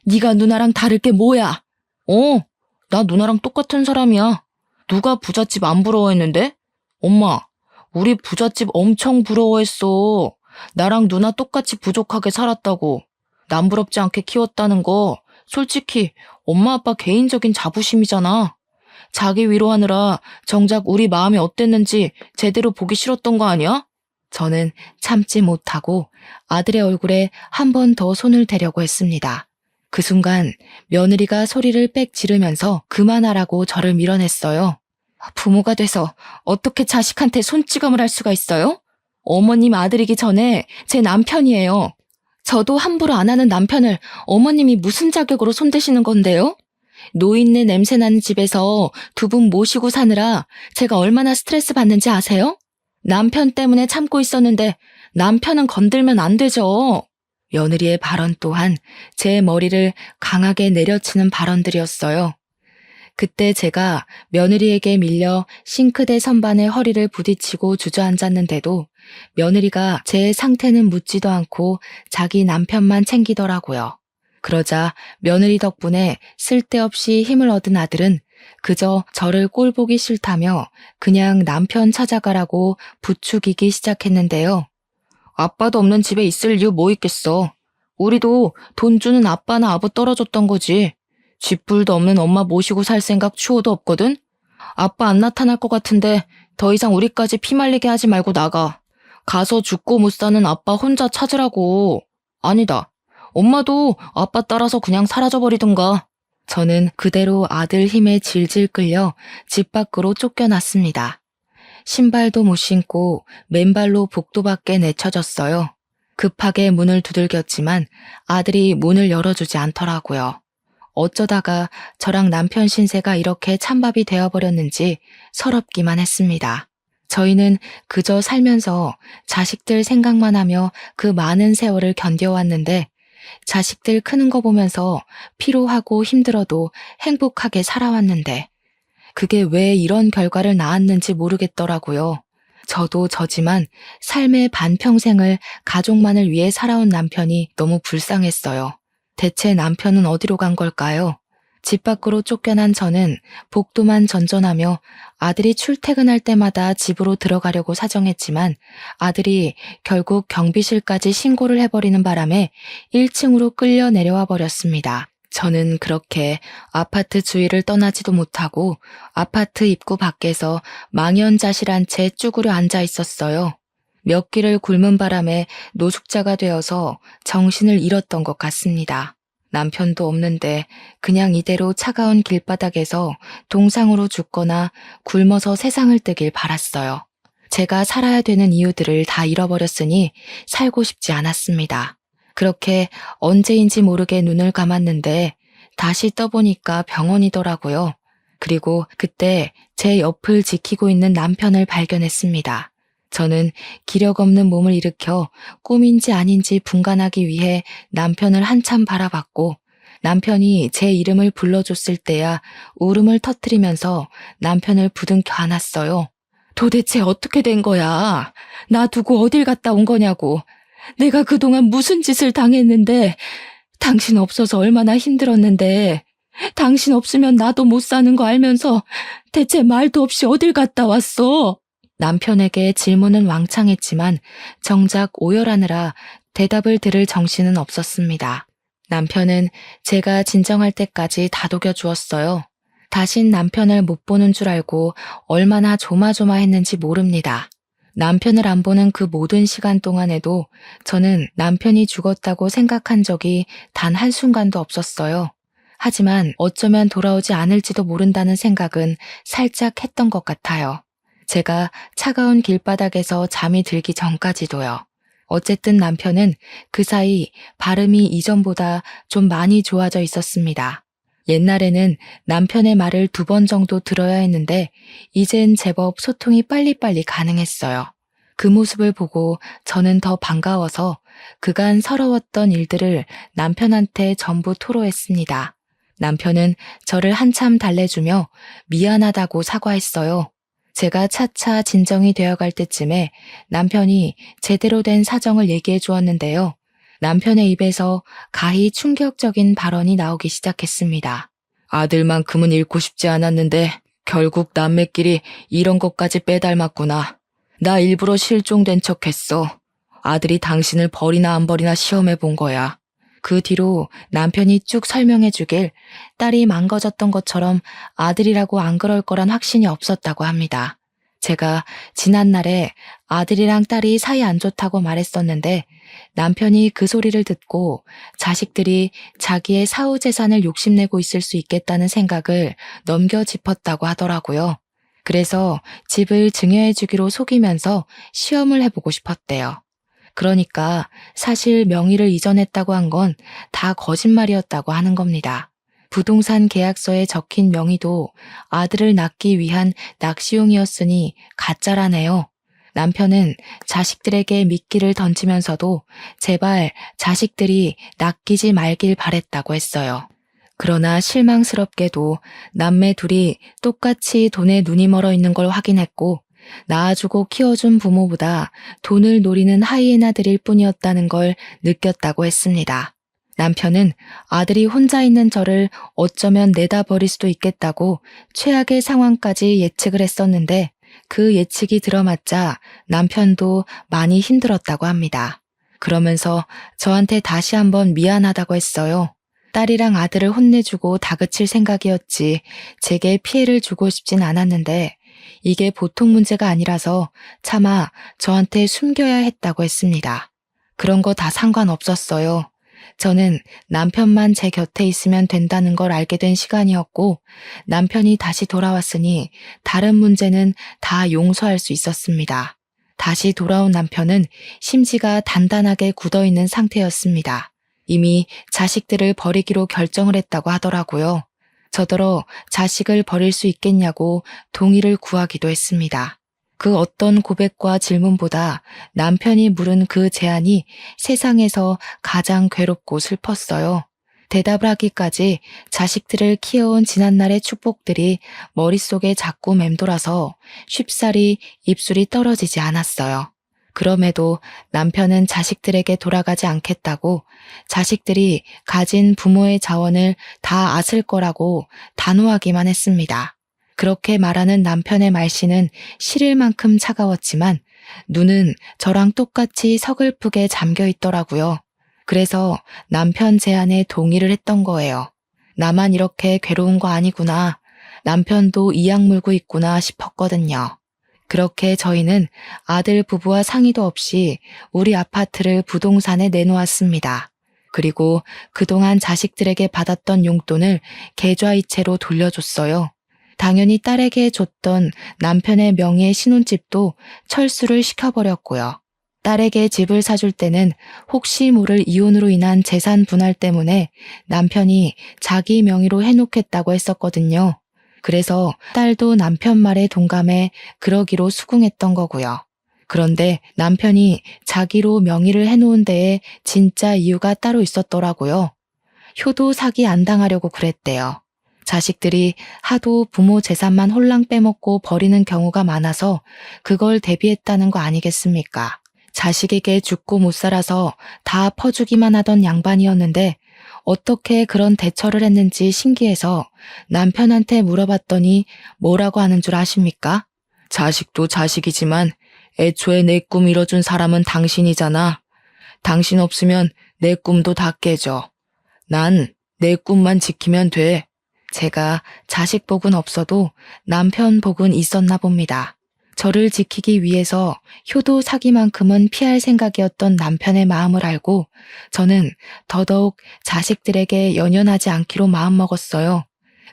네가 누나랑 다를 게 뭐야? 나 누나랑 똑같은 사람이야. 누가 부잣집 안 부러워했는데? 엄마, 우리 부잣집 엄청 부러워했어. 나랑 누나 똑같이 부족하게 살았다고. 남 부럽지 않게 키웠다는 거 솔직히 엄마 아빠 개인적인 자부심이잖아. 자기 위로하느라 정작 우리 마음이 어땠는지 제대로 보기 싫었던 거 아니야? 저는 참지 못하고 아들의 얼굴에 한 번 더 손을 대려고 했습니다. 그 순간 며느리가 소리를 빽 지르면서 그만하라고 저를 밀어냈어요. 부모가 돼서 어떻게 자식한테 손찌검을 할 수가 있어요? 어머님 아들이기 전에 제 남편이에요. 저도 함부로 안 하는 남편을 어머님이 무슨 자격으로 손대시는 건데요? 노인네 냄새나는 집에서 2분 모시고 사느라 제가 얼마나 스트레스 받는지 아세요? 남편 때문에 참고 있었는데 남편은 건들면 안 되죠. 며느리의 발언 또한 제 머리를 강하게 내려치는 발언들이었어요. 그때 제가 며느리에게 밀려 싱크대 선반에 허리를 부딪히고 주저앉았는데도 며느리가 제 상태는 묻지도 않고 자기 남편만 챙기더라고요. 그러자 며느리 덕분에 쓸데없이 힘을 얻은 아들은 그저 저를 꼴보기 싫다며 그냥 남편 찾아가라고 부추기기 시작했는데요. 아빠도 없는 집에 있을 이유 뭐 있겠어. 우리도 돈 주는 아빠나 아부 떨어졌던 거지. 쥐뿔도 없는 엄마 모시고 살 생각 추호도 없거든? 아빠 안 나타날 것 같은데 더 이상 우리까지 피말리게 하지 말고 나가. 가서 죽고 못 사는 아빠 혼자 찾으라고. 아니다. 엄마도 아빠 따라서 그냥 사라져버리든가. 저는 그대로 아들 힘에 질질 끌려 집 밖으로 쫓겨났습니다. 신발도 못 신고 맨발로 복도 밖에 내쳐졌어요. 급하게 문을 두들겼지만 아들이 문을 열어주지 않더라고요. 어쩌다가 저랑 남편 신세가 이렇게 찬밥이 되어버렸는지 서럽기만 했습니다. 저희는 그저 살면서 자식들 생각만 하며 그 많은 세월을 견뎌왔는데 자식들 크는 거 보면서 피로하고 힘들어도 행복하게 살아왔는데 그게 왜 이런 결과를 낳았는지 모르겠더라고요. 저도 저지만 삶의 반평생을 가족만을 위해 살아온 남편이 너무 불쌍했어요. 대체 남편은 어디로 간 걸까요? 집 밖으로 쫓겨난 저는 복도만 전전하며 아들이 출퇴근할 때마다 집으로 들어가려고 사정했지만 아들이 결국 경비실까지 신고를 해버리는 바람에 1층으로 끌려 내려와 버렸습니다. 저는 그렇게 아파트 주위를 떠나지도 못하고 아파트 입구 밖에서 망연자실한 채 쭈그려 앉아 있었어요. 몇 길을 굶은 바람에 노숙자가 되어서 정신을 잃었던 것 같습니다. 남편도 없는데 그냥 이대로 차가운 길바닥에서 동상으로 죽거나 굶어서 세상을 뜨길 바랐어요. 제가 살아야 되는 이유들을 다 잃어버렸으니 살고 싶지 않았습니다. 그렇게 언제인지 모르게 눈을 감았는데 다시 떠보니까 병원이더라고요. 그리고 그때 제 옆을 지키고 있는 남편을 발견했습니다. 저는 기력 없는 몸을 일으켜 꿈인지 아닌지 분간하기 위해 남편을 한참 바라봤고 남편이 제 이름을 불러줬을 때야 울음을 터뜨리면서 남편을 부둥켜 안았어요. 도대체 어떻게 된 거야? 나 두고 어딜 갔다 온 거냐고. 내가 그동안 무슨 짓을 당했는데 당신 없어서 얼마나 힘들었는데 당신 없으면 나도 못 사는 거 알면서 대체 말도 없이 어딜 갔다 왔어? 남편에게 질문은 왕창했지만 정작 오열하느라 대답을 들을 정신은 없었습니다. 남편은 제가 진정할 때까지 다독여 주었어요. 다신 남편을 못 보는 줄 알고 얼마나 조마조마했는지 모릅니다. 남편을 안 보는 그 모든 시간 동안에도 저는 남편이 죽었다고 생각한 적이 단 한순간도 없었어요. 하지만 어쩌면 돌아오지 않을지도 모른다는 생각은 살짝 했던 것 같아요. 제가 차가운 길바닥에서 잠이 들기 전까지도요. 어쨌든 남편은 그 사이 발음이 이전보다 좀 많이 좋아져 있었습니다. 옛날에는 남편의 말을 2번 정도 들어야 했는데 이젠 제법 소통이 빨리빨리 가능했어요. 그 모습을 보고 저는 더 반가워서 그간 서러웠던 일들을 남편한테 전부 토로했습니다. 남편은 저를 한참 달래주며 미안하다고 사과했어요. 제가 차차 진정이 되어갈 때쯤에 남편이 제대로 된 사정을 얘기해 주었는데요. 남편의 입에서 가히 충격적인 발언이 나오기 시작했습니다. 아들만큼은 잃고 싶지 않았는데 결국 남매끼리 이런 것까지 빼닮았구나. 나 일부러 실종된 척했어. 아들이 당신을 버리나 안 버리나 시험해 본 거야. 그 뒤로 남편이 쭉 설명해 주길 딸이 망가졌던 것처럼 아들이라고 안 그럴 거란 확신이 없었다고 합니다. 제가 지난날에 아들이랑 딸이 사이 안 좋다고 말했었는데 남편이 그 소리를 듣고 자식들이 자기의 사후 재산을 욕심내고 있을 수 있겠다는 생각을 넘겨 짚었다고 하더라고요. 그래서 집을 증여해 주기로 속이면서 시험을 해보고 싶었대요. 그러니까 사실 명의를 이전했다고 한 건 다 거짓말이었다고 하는 겁니다. 부동산 계약서에 적힌 명의도 아들을 낳기 위한 낚시용이었으니 가짜라네요. 남편은 자식들에게 미끼를 던지면서도 제발 자식들이 낚이지 말길 바랬다고 했어요. 그러나 실망스럽게도 남매 둘이 똑같이 돈에 눈이 멀어 있는 걸 확인했고 낳아주고 키워준 부모보다 돈을 노리는 하이에나들일 뿐이었다는 걸 느꼈다고 했습니다. 남편은 아들이 혼자 있는 저를 어쩌면 내다 버릴 수도 있겠다고 최악의 상황까지 예측을 했었는데 그 예측이 들어맞자 남편도 많이 힘들었다고 합니다. 그러면서 저한테 다시 한번 미안하다고 했어요. 딸이랑 아들을 혼내주고 다그칠 생각이었지 제게 피해를 주고 싶진 않았는데 이게 보통 문제가 아니라서 차마 저한테 숨겨야 했다고 했습니다. 그런 거 다 상관없었어요. 저는 남편만 제 곁에 있으면 된다는 걸 알게 된 시간이었고 남편이 다시 돌아왔으니 다른 문제는 다 용서할 수 있었습니다. 다시 돌아온 남편은 심지가 단단하게 굳어있는 상태였습니다. 이미 자식들을 버리기로 결정을 했다고 하더라고요. 저더러 자식을 버릴 수 있겠냐고 동의를 구하기도 했습니다. 그 어떤 고백과 질문보다 남편이 물은 그 제안이 세상에서 가장 괴롭고 슬펐어요. 대답을 하기까지 자식들을 키워온 지난날의 축복들이 머릿속에 자꾸 맴돌아서 쉽사리 입술이 떨어지지 않았어요. 그럼에도 남편은 자식들에게 돌아가지 않겠다고 자식들이 가진 부모의 자원을 다 앗을 거라고 단호하기만 했습니다. 그렇게 말하는 남편의 말씨는 시릴 만큼 차가웠지만 눈은 저랑 똑같이 서글프게 잠겨 있더라고요. 그래서 남편 제안에 동의를 했던 거예요. 나만 이렇게 괴로운 거 아니구나. 남편도 이악 물고 있구나 싶었거든요. 그렇게 저희는 아들 부부와 상의도 없이 우리 아파트를 부동산에 내놓았습니다. 그리고 그동안 자식들에게 받았던 용돈을 계좌이체로 돌려줬어요. 당연히 딸에게 줬던 남편의 명의의 신혼집도 철수를 시켜버렸고요. 딸에게 집을 사줄 때는 혹시 모를 이혼으로 인한 재산 분할 때문에 남편이 자기 명의로 해놓겠다고 했었거든요. 그래서 딸도 남편 말에 동감해 그러기로 수긍했던 거고요. 그런데 남편이 자기로 명의를 해놓은 데에 진짜 이유가 따로 있었더라고요. 효도 사기 안 당하려고 그랬대요. 자식들이 하도 부모 재산만 홀랑 빼먹고 버리는 경우가 많아서 그걸 대비했다는 거 아니겠습니까? 자식에게 죽고 못 살아서 다 퍼주기만 하던 양반이었는데 어떻게 그런 대처를 했는지 신기해서 남편한테 물어봤더니 뭐라고 하는 줄 아십니까? 자식도 자식이지만 애초에 내 꿈 이뤄준 사람은 당신이잖아. 당신 없으면 내 꿈도 다 깨져. 난 내 꿈만 지키면 돼. 제가 자식 복은 없어도 남편 복은 있었나 봅니다. 저를 지키기 위해서 효도 사기만큼은 피할 생각이었던 남편의 마음을 알고 저는 더더욱 자식들에게 연연하지 않기로 마음먹었어요.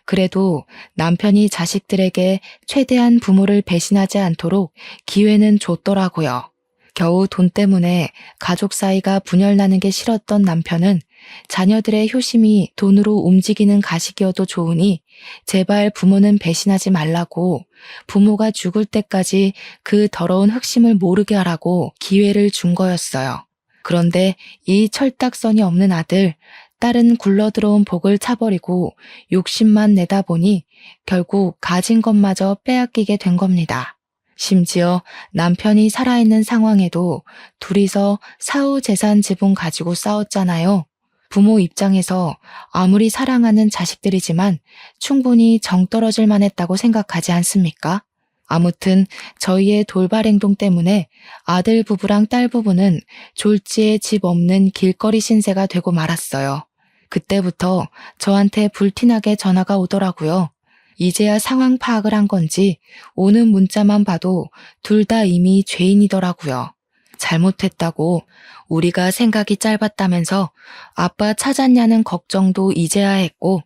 그래도 남편이 자식들에게 최대한 부모를 배신하지 않도록 기회는 줬더라고요. 겨우 돈 때문에 가족 사이가 분열나는 게 싫었던 남편은 자녀들의 효심이 돈으로 움직이는 가식이어도 좋으니 제발 부모는 배신하지 말라고, 부모가 죽을 때까지 그 더러운 흑심을 모르게 하라고 기회를 준 거였어요. 그런데 이 철딱선이 없는 아들, 딸은 굴러들어온 복을 차버리고 욕심만 내다 보니 결국 가진 것마저 빼앗기게 된 겁니다. 심지어 남편이 살아있는 상황에도 둘이서 사후 재산 지분 가지고 싸웠잖아요. 부모 입장에서 아무리 사랑하는 자식들이지만 충분히 정 떨어질 만했다고 생각하지 않습니까? 아무튼 저희의 돌발 행동 때문에 아들 부부랑 딸 부부는 졸지에 집 없는 길거리 신세가 되고 말았어요. 그때부터 저한테 불티나게 전화가 오더라고요. 이제야 상황 파악을 한 건지 오는 문자만 봐도 둘 다 이미 죄인이더라고요. 잘못했다고, 우리가 생각이 짧았다면서 아빠 찾았냐는 걱정도 이제야 했고,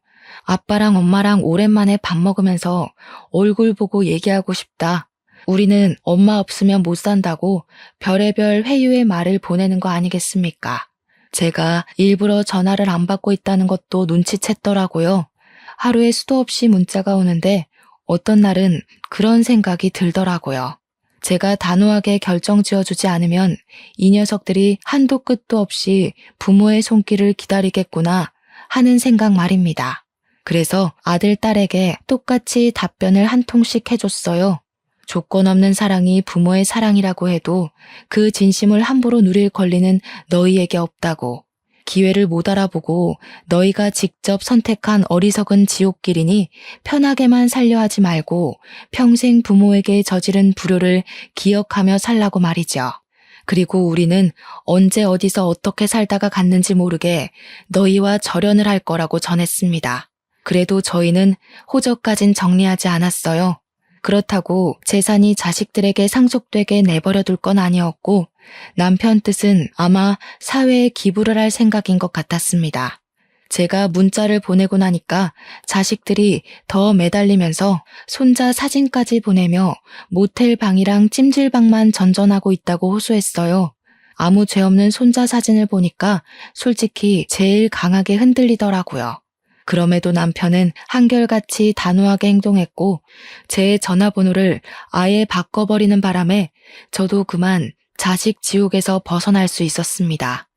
아빠랑 엄마랑 오랜만에 밥 먹으면서 얼굴 보고 얘기하고 싶다. 우리는 엄마 없으면 못 산다고 별의별 회유의 말을 보내는 거 아니겠습니까? 제가 일부러 전화를 안 받고 있다는 것도 눈치챘더라고요. 하루에 수도 없이 문자가 오는데 어떤 날은 그런 생각이 들더라고요. 제가 단호하게 결정 지어주지 않으면 이 녀석들이 한도 끝도 없이 부모의 손길을 기다리겠구나 하는 생각 말입니다. 그래서 아들, 딸에게 똑같이 답변을 한 통씩 해줬어요. 조건 없는 사랑이 부모의 사랑이라고 해도 그 진심을 함부로 누릴 권리는 너희에게 없다고. 기회를 못 알아보고 너희가 직접 선택한 어리석은 지옥길이니 편하게만 살려 하지 말고 평생 부모에게 저지른 불효를 기억하며 살라고 말이죠. 그리고 우리는 언제 어디서 어떻게 살다가 갔는지 모르게 너희와 절연을 할 거라고 전했습니다. 그래도 저희는 호적까진 정리하지 않았어요. 그렇다고 재산이 자식들에게 상속되게 내버려 둘 건 아니었고 남편 뜻은 아마 사회에 기부를 할 생각인 것 같았습니다. 제가 문자를 보내고 나니까 자식들이 더 매달리면서 손자 사진까지 보내며 모텔 방이랑 찜질방만 전전하고 있다고 호소했어요. 아무 죄 없는 손자 사진을 보니까 솔직히 제일 강하게 흔들리더라고요. 그럼에도 남편은 한결같이 단호하게 행동했고 제 전화번호를 아예 바꿔버리는 바람에 저도 그만 자식 지옥에서 벗어날 수 있었습니다.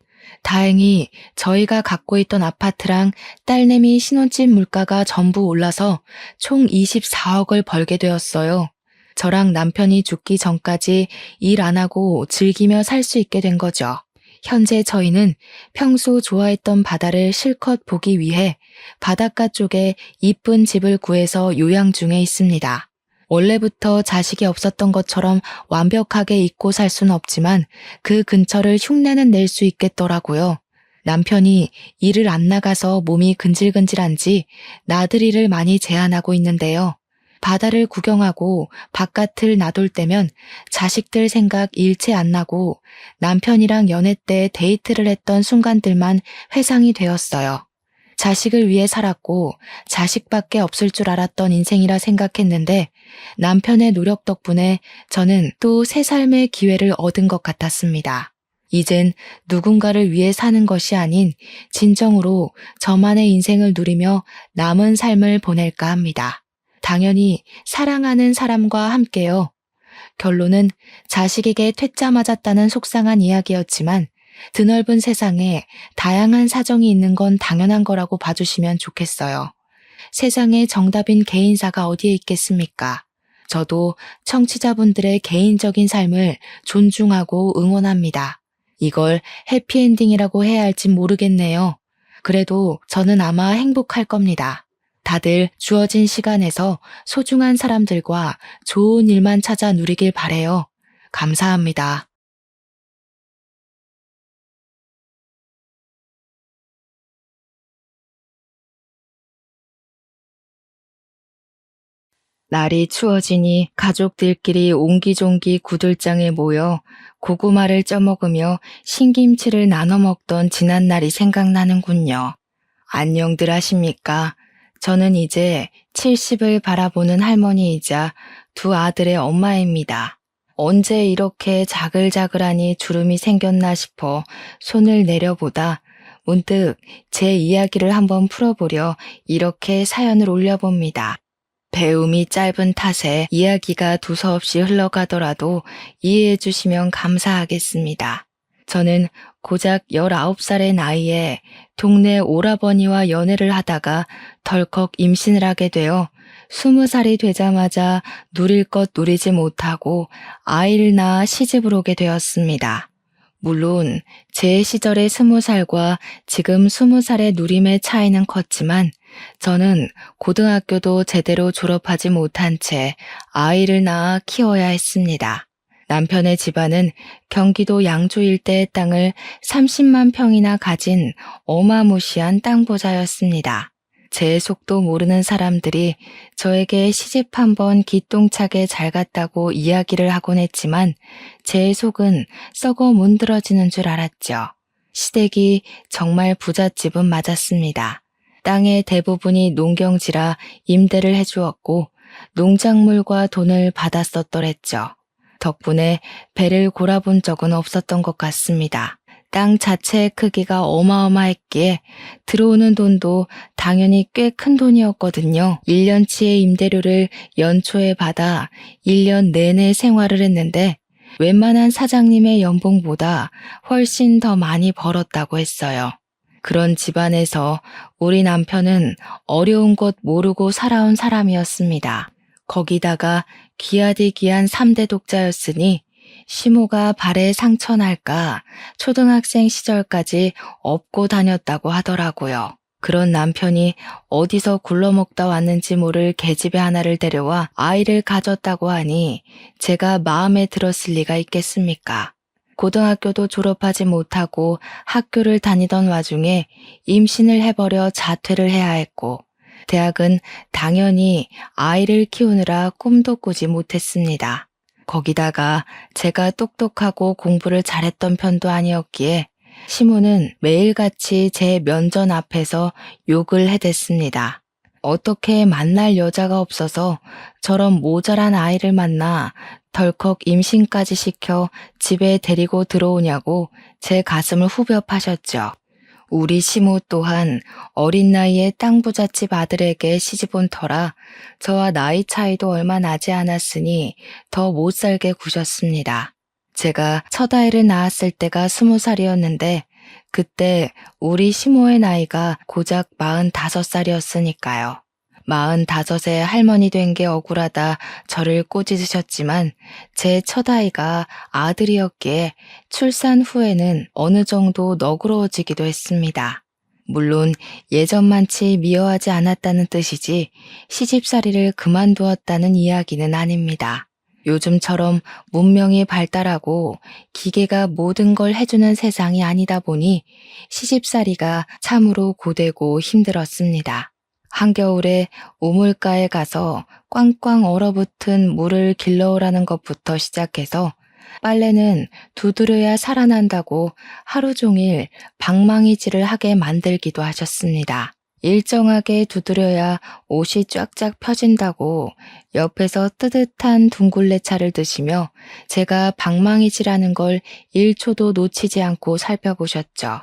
다행히 저희가 갖고 있던 아파트랑 딸내미 신혼집 물가가 전부 올라서 총 24억을 벌게 되었어요. 저랑 남편이 죽기 전까지 일 안 하고 즐기며 살 수 있게 된 거죠. 현재 저희는 평소 좋아했던 바다를 실컷 보기 위해 바닷가 쪽에 이쁜 집을 구해서 요양 중에 있습니다. 원래부터 자식이 없었던 것처럼 완벽하게 잊고 살 수는 없지만 그 근처를 흉내는 낼 수 있겠더라고요. 남편이 일을 안 나가서 몸이 근질근질한지 나들이를 많이 제한하고 있는데요. 바다를 구경하고 바깥을 나돌 때면 자식들 생각 일체 안 나고 남편이랑 연애 때 데이트를 했던 순간들만 회상이 되었어요. 자식을 위해 살았고 자식밖에 없을 줄 알았던 인생이라 생각했는데 남편의 노력 덕분에 저는 또 새 삶의 기회를 얻은 것 같았습니다. 이젠 누군가를 위해 사는 것이 아닌 진정으로 저만의 인생을 누리며 남은 삶을 보낼까 합니다. 당연히 사랑하는 사람과 함께요. 결론은 자식에게 퇴짜 맞았다는 속상한 이야기였지만 드넓은 세상에 다양한 사정이 있는 건 당연한 거라고 봐주시면 좋겠어요. 세상에 정답인 개인사가 어디에 있겠습니까? 저도 청취자분들의 개인적인 삶을 존중하고 응원합니다. 이걸 해피엔딩이라고 해야 할진 모르겠네요. 그래도 저는 아마 행복할 겁니다. 다들 주어진 시간에서 소중한 사람들과 좋은 일만 찾아 누리길 바래요. 감사합니다. 날이 추워지니 가족들끼리 옹기종기 구들장에 모여 고구마를 쪄먹으며 신김치를 나눠 먹던 지난 날이 생각나는군요. 안녕들 하십니까? 저는 이제 70을 바라보는 할머니이자 두 아들의 엄마입니다. 언제 이렇게 자글자글하니 주름이 생겼나 싶어 손을 내려보다 문득 제 이야기를 한번 풀어보려 이렇게 사연을 올려봅니다. 배움이 짧은 탓에 이야기가 두서없이 흘러가더라도 이해해 주시면 감사하겠습니다. 저는 고작 19살의 나이에 동네 오라버니와 연애를 하다가 덜컥 임신을 하게 되어 20살이 되자마자 누릴 것 누리지 못하고 아이를 낳아 시집을 오게 되었습니다. 물론 제 시절의 20살과 지금 20살의 누림의 차이는 컸지만 저는 고등학교도 제대로 졸업하지 못한 채 아이를 낳아 키워야 했습니다. 남편의 집안은 경기도 양주 일대의 땅을 30만 평이나 가진 어마무시한 땅부자였습니다. 제 속도 모르는 사람들이 저에게 시집 한번 기똥차게 잘 갔다고 이야기를 하곤 했지만 제 속은 썩어 문드러지는 줄 알았죠. 시댁이 정말 부잣집은 맞았습니다. 땅의 대부분이 농경지라 임대를 해주었고 농작물과 돈을 받았었더랬죠. 덕분에 배를 골아본 적은 없었던 것 같습니다. 땅 자체의 크기가 어마어마했기에 들어오는 돈도 당연히 꽤 큰 돈이었거든요. 1년치의 임대료를 연초에 받아 1년 내내 생활을 했는데 웬만한 사장님의 연봉보다 훨씬 더 많이 벌었다고 했어요. 그런 집안에서 우리 남편은 어려운 것 모르고 살아온 사람이었습니다. 거기다가 귀하디 귀한 3대 독자였으니 시모가 발에 상처 날까 초등학생 시절까지 업고 다녔다고 하더라고요. 그런 남편이 어디서 굴러먹다 왔는지 모를 계집애 하나를 데려와 아이를 가졌다고 하니 제가 마음에 들었을 리가 있겠습니까? 고등학교도 졸업하지 못하고 학교를 다니던 와중에 임신을 해버려 자퇴를 해야 했고 대학은 당연히 아이를 키우느라 꿈도 꾸지 못했습니다. 거기다가 제가 똑똑하고 공부를 잘했던 편도 아니었기에 시모는 매일같이 제 면전 앞에서 욕을 해댔습니다. 어떻게 만날 여자가 없어서 저런 모자란 아이를 만나 덜컥 임신까지 시켜 집에 데리고 들어오냐고 제 가슴을 후벼 파셨죠. 우리 시모 또한 어린 나이에 땅 부잣집 아들에게 시집 온 터라 저와 나이 차이도 얼마 나지 않았으니 더 못 살게 구셨습니다. 제가 첫 아이를 낳았을 때가 20살이었는데 그때 우리 시모의 나이가 고작 45살이었으니까요. 45에 할머니 된 게 억울하다 저를 꼬집으셨지만 제 첫 아이가 아들이었기에 출산 후에는 어느 정도 너그러워지기도 했습니다. 물론 예전만치 미워하지 않았다는 뜻이지 시집살이를 그만두었다는 이야기는 아닙니다. 요즘처럼 문명이 발달하고 기계가 모든 걸 해주는 세상이 아니다 보니 시집살이가 참으로 고되고 힘들었습니다. 한겨울에 우물가에 가서 꽝꽝 얼어붙은 물을 길러오라는 것부터 시작해서 빨래는 두드려야 살아난다고 하루 종일 방망이질을 하게 만들기도 하셨습니다. 일정하게 두드려야 옷이 쫙쫙 펴진다고 옆에서 뜨뜻한 둥글레차를 드시며 제가 방망이질하는 걸 1초도 놓치지 않고 살펴보셨죠.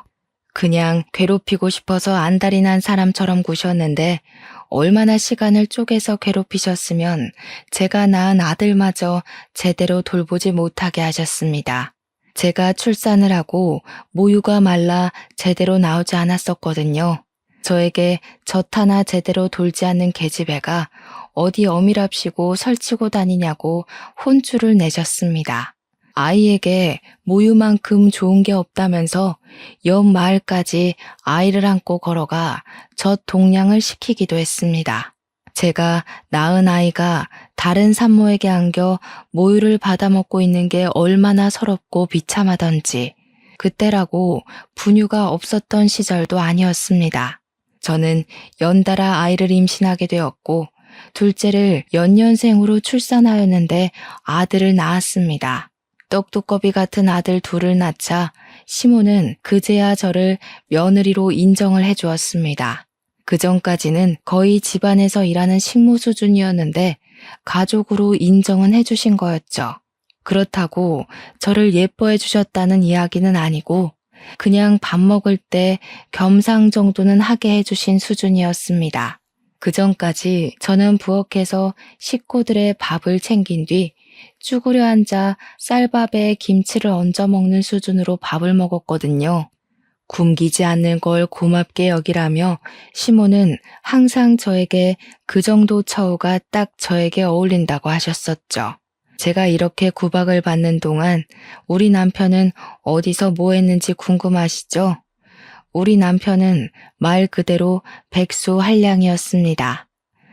그냥 괴롭히고 싶어서 안달이 난 사람처럼 구셨는데 얼마나 시간을 쪼개서 괴롭히셨으면 제가 낳은 아들마저 제대로 돌보지 못하게 하셨습니다. 제가 출산을 하고 모유가 말라 제대로 나오지 않았었거든요. 저에게 젖 하나 제대로 돌지 않는 계집애가 어디 어미랍시고 설치고 다니냐고 혼쭐을 내셨습니다. 아이에게 모유만큼 좋은 게 없다면서 옆 마을까지 아이를 안고 걸어가 젖 동량을 시키기도 했습니다. 제가 낳은 아이가 다른 산모에게 안겨 모유를 받아먹고 있는 게 얼마나 서럽고 비참하던지 그때라고 분유가 없었던 시절도 아니었습니다. 저는 연달아 아이를 임신하게 되었고 둘째를 연년생으로 출산하였는데 아들을 낳았습니다. 떡두꺼비 같은 아들 둘을 낳자 시모는 그제야 저를 며느리로 인정을 해주었습니다. 그 전까지는 거의 집안에서 일하는 식모 수준이었는데 가족으로 인정은 해주신 거였죠. 그렇다고 저를 예뻐해 주셨다는 이야기는 아니고 그냥 밥 먹을 때 겸상 정도는 하게 해주신 수준이었습니다. 그 전까지 저는 부엌에서 식구들의 밥을 챙긴 뒤 쭈그려 앉아 쌀밥에 김치를 얹어 먹는 수준으로 밥을 먹었거든요. 굶기지 않는 걸 고맙게 여기라며 시모는 항상 저에게 그 정도 처우가 딱 저에게 어울린다고 하셨었죠. 제가 이렇게 구박을 받는 동안 우리 남편은 어디서 뭐 했는지 궁금하시죠? 우리 남편은 말 그대로 백수한량이었습니다.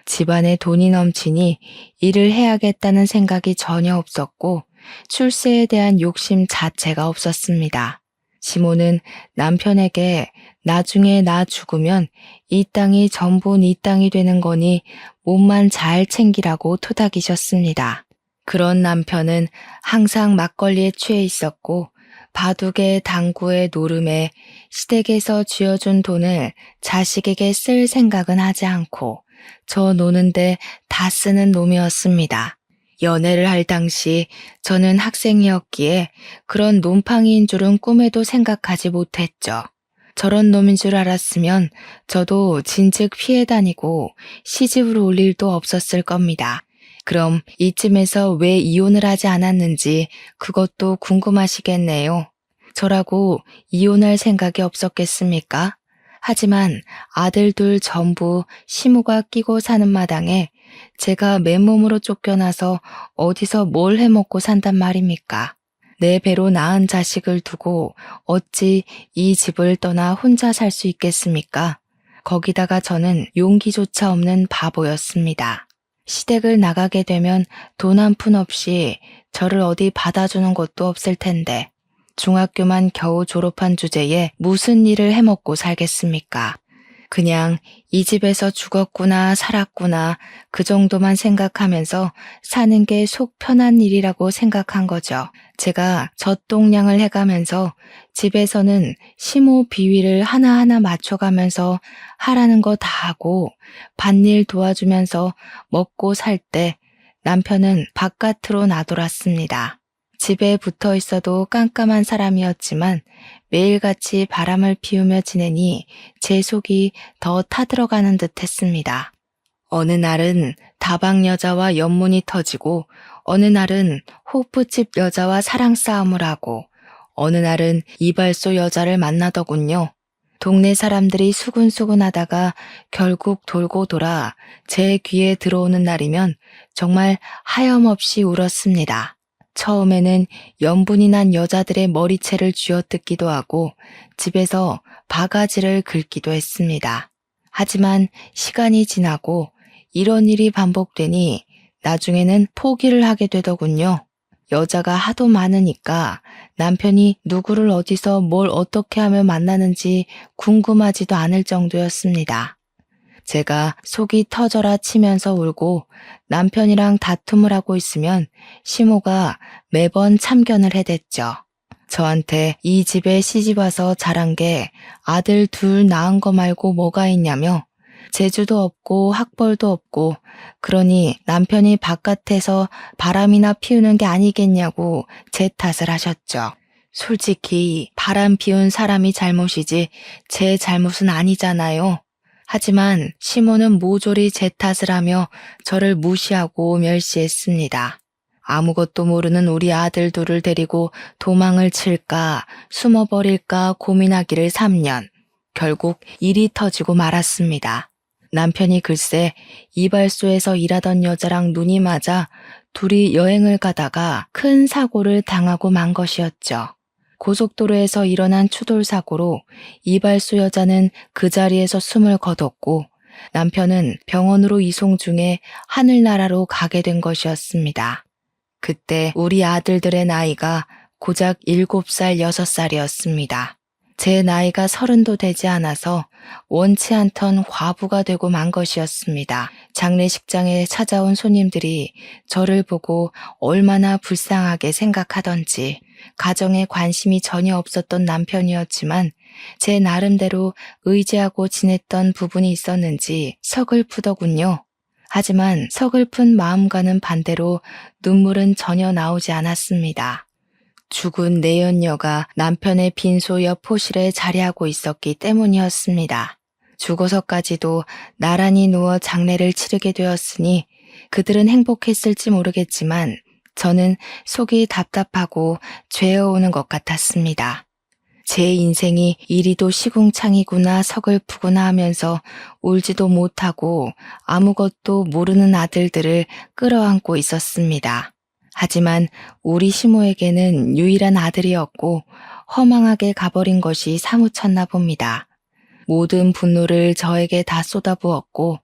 집안에 돈이 넘치니 일을 해야겠다는 생각이 전혀 없었고 출세에 대한 욕심 자체가 없었습니다. 시모는 남편에게 나중에 나 죽으면 이 땅이 전부 네 땅이 되는 거니 몸만 잘 챙기라고 토닥이셨습니다. 그런 남편은 항상 막걸리에 취해 있었고 바둑에 당구에 노름에 시댁에서 쥐어준 돈을 자식에게 쓸 생각은 하지 않고 저 노는데 다 쓰는 놈이었습니다. 연애를 할 당시 저는 학생이었기에 그런 놈팡이인 줄은 꿈에도 생각하지 못했죠. 저런 놈인 줄 알았으면 저도 진즉 피해 다니고 시집을 올 일도 없었을 겁니다. 그럼 이쯤에서 왜 이혼을 하지 않았는지 그것도 궁금하시겠네요. 저라고 이혼할 생각이 없었겠습니까? 하지만 아들 둘 전부 시모가 끼고 사는 마당에 제가 맨몸으로 쫓겨나서 어디서 뭘 해먹고 산단 말입니까? 내 배로 낳은 자식을 두고 어찌 이 집을 떠나 혼자 살 수 있겠습니까? 거기다가 저는 용기조차 없는 바보였습니다. 시댁을 나가게 되면 돈 한 푼 없이 저를 어디 받아주는 곳도 없을 텐데 중학교만 겨우 졸업한 주제에 무슨 일을 해먹고 살겠습니까? 그냥 이 집에서 죽었구나 살았구나 그 정도만 생각하면서 사는 게 속 편한 일이라고 생각한 거죠. 제가 젖동량을 해가면서 집에서는 시모 비위를 하나하나 맞춰가면서 하라는 거 다 하고 밭일 도와주면서 먹고 살 때 남편은 바깥으로 나돌았습니다. 집에 붙어 있어도 깜깜한 사람이었지만 매일같이 바람을 피우며 지내니 제 속이 더 타들어가는 듯 했습니다. 어느 날은 다방 여자와 연문이 터지고 어느 날은 호프집 여자와 사랑 싸움을 하고 어느 날은 이발소 여자를 만나더군요. 동네 사람들이 수군수군 하다가 결국 돌고 돌아 제 귀에 들어오는 날이면 정말 하염없이 울었습니다. 처음에는 연분이 난 여자들의 머리채를 쥐어뜯기도 하고 집에서 바가지를 긁기도 했습니다. 하지만 시간이 지나고 이런 일이 반복되니 나중에는 포기를 하게 되더군요. 여자가 하도 많으니까 남편이 누구를 어디서 뭘 어떻게 하며 만나는지 궁금하지도 않을 정도였습니다. 제가 속이 터져라 치면서 울고 남편이랑 다툼을 하고 있으면 시모가 매번 참견을 해댔죠. 저한테 이 집에 시집와서 자란 게 아들 둘 낳은 거 말고 뭐가 있냐며 재주도 없고 학벌도 없고 그러니 남편이 바깥에서 바람이나 피우는 게 아니겠냐고 제 탓을 하셨죠. 솔직히 바람 피운 사람이 잘못이지 제 잘못은 아니잖아요. 하지만 시모는 모조리 제 탓을 하며 저를 무시하고 멸시했습니다. 아무것도 모르는 우리 아들 둘을 데리고 도망을 칠까 숨어버릴까 고민하기를 3년. 결국 일이 터지고 말았습니다. 남편이 글쎄 이발소에서 일하던 여자랑 눈이 맞아 둘이 여행을 가다가 큰 사고를 당하고 만 것이었죠. 고속도로에서 일어난 추돌사고로 이발소 여자는 그 자리에서 숨을 거뒀고 남편은 병원으로 이송 중에 하늘나라로 가게 된 것이었습니다. 그때 우리 아들들의 나이가 고작 7살, 6살이었습니다. 제 나이가 30도 되지 않아서 원치 않던 과부가 되고 만 것이었습니다. 장례식장에 찾아온 손님들이 저를 보고 얼마나 불쌍하게 생각하던지 가정에 관심이 전혀 없었던 남편이었지만 제 나름대로 의지하고 지냈던 부분이 있었는지 서글프더군요. 하지만 서글픈 마음과는 반대로 눈물은 전혀 나오지 않았습니다. 죽은 내연녀가 남편의 빈소 옆 호실에 자리하고 있었기 때문이었습니다. 죽어서까지도 나란히 누워 장례를 치르게 되었으니 그들은 행복했을지 모르겠지만 저는 속이 답답하고 죄어오는 것 같았습니다. 제 인생이 이리도 시궁창이구나 서글프구나 하면서 울지도 못하고 아무것도 모르는 아들들을 끌어안고 있었습니다. 하지만 우리 시모에게는 유일한 아들이었고 허망하게 가버린 것이 사무쳤나 봅니다. 모든 분노를 저에게 다 쏟아부었고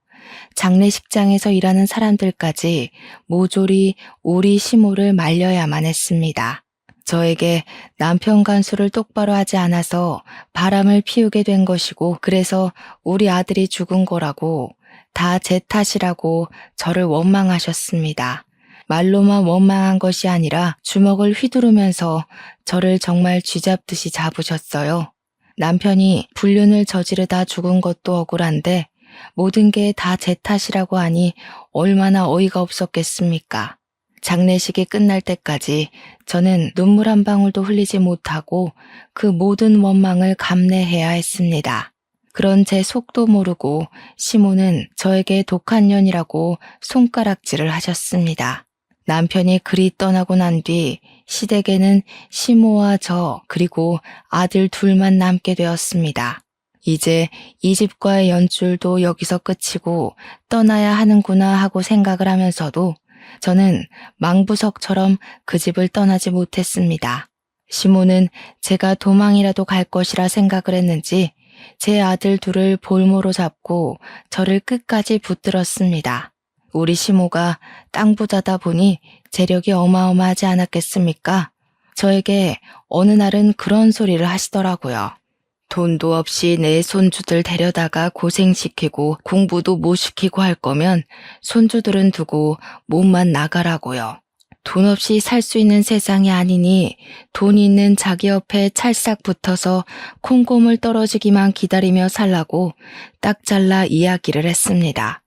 장례식장에서 일하는 사람들까지 모조리 우리 시모를 말려야만 했습니다. 저에게 남편 간수를 똑바로 하지 않아서 바람을 피우게 된 것이고 그래서 우리 아들이 죽은 거라고 다 제 탓이라고 저를 원망하셨습니다. 말로만 원망한 것이 아니라 주먹을 휘두르면서 저를 정말 쥐잡듯이 잡으셨어요. 남편이 불륜을 저지르다 죽은 것도 억울한데 모든 게 다 제 탓이라고 하니 얼마나 어이가 없었겠습니까? 장례식이 끝날 때까지 저는 눈물 한 방울도 흘리지 못하고 그 모든 원망을 감내해야 했습니다. 그런 제 속도 모르고 시모는 저에게 독한 년이라고 손가락질을 하셨습니다. 남편이 그리 떠나고 난 뒤 시댁에는 시모와 저 그리고 아들 둘만 남게 되었습니다. 이제 이 집과의 연줄도 여기서 끝이고 떠나야 하는구나 하고 생각을 하면서도 저는 망부석처럼 그 집을 떠나지 못했습니다. 시모는 제가 도망이라도 갈 것이라 생각을 했는지 제 아들 둘을 볼모로 잡고 저를 끝까지 붙들었습니다. 우리 시모가 땅 부자다 보니 재력이 어마어마하지 않았겠습니까? 저에게 어느 날은 그런 소리를 하시더라고요. 돈도 없이 내 손주들 데려다가 고생시키고 공부도 못 시키고 할 거면 손주들은 두고 몸만 나가라고요. 돈 없이 살 수 있는 세상이 아니니 돈 있는 자기 옆에 찰싹 붙어서 콩고물 떨어지기만 기다리며 살라고 딱 잘라 이야기를 했습니다.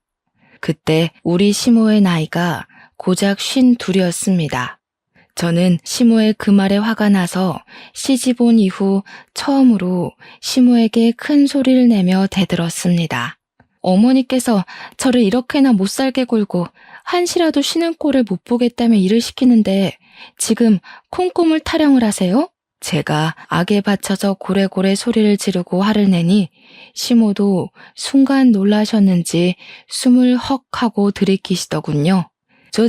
그때 우리 시모의 나이가 고작 52이었습니다. 저는 시모의 그 말에 화가 나서 시집 온 이후 처음으로 시모에게 큰 소리를 내며 대들었습니다. 어머니께서 저를 이렇게나 못 살게 굴고 한시라도 쉬는 꼴을 못 보겠다며 일을 시키는데 지금 콩고물 타령을 하세요? 제가 악에 받쳐서 고래고래 소리를 지르고 화를 내니 시모도 순간 놀라셨는지 숨을 헉 하고 들이키시더군요.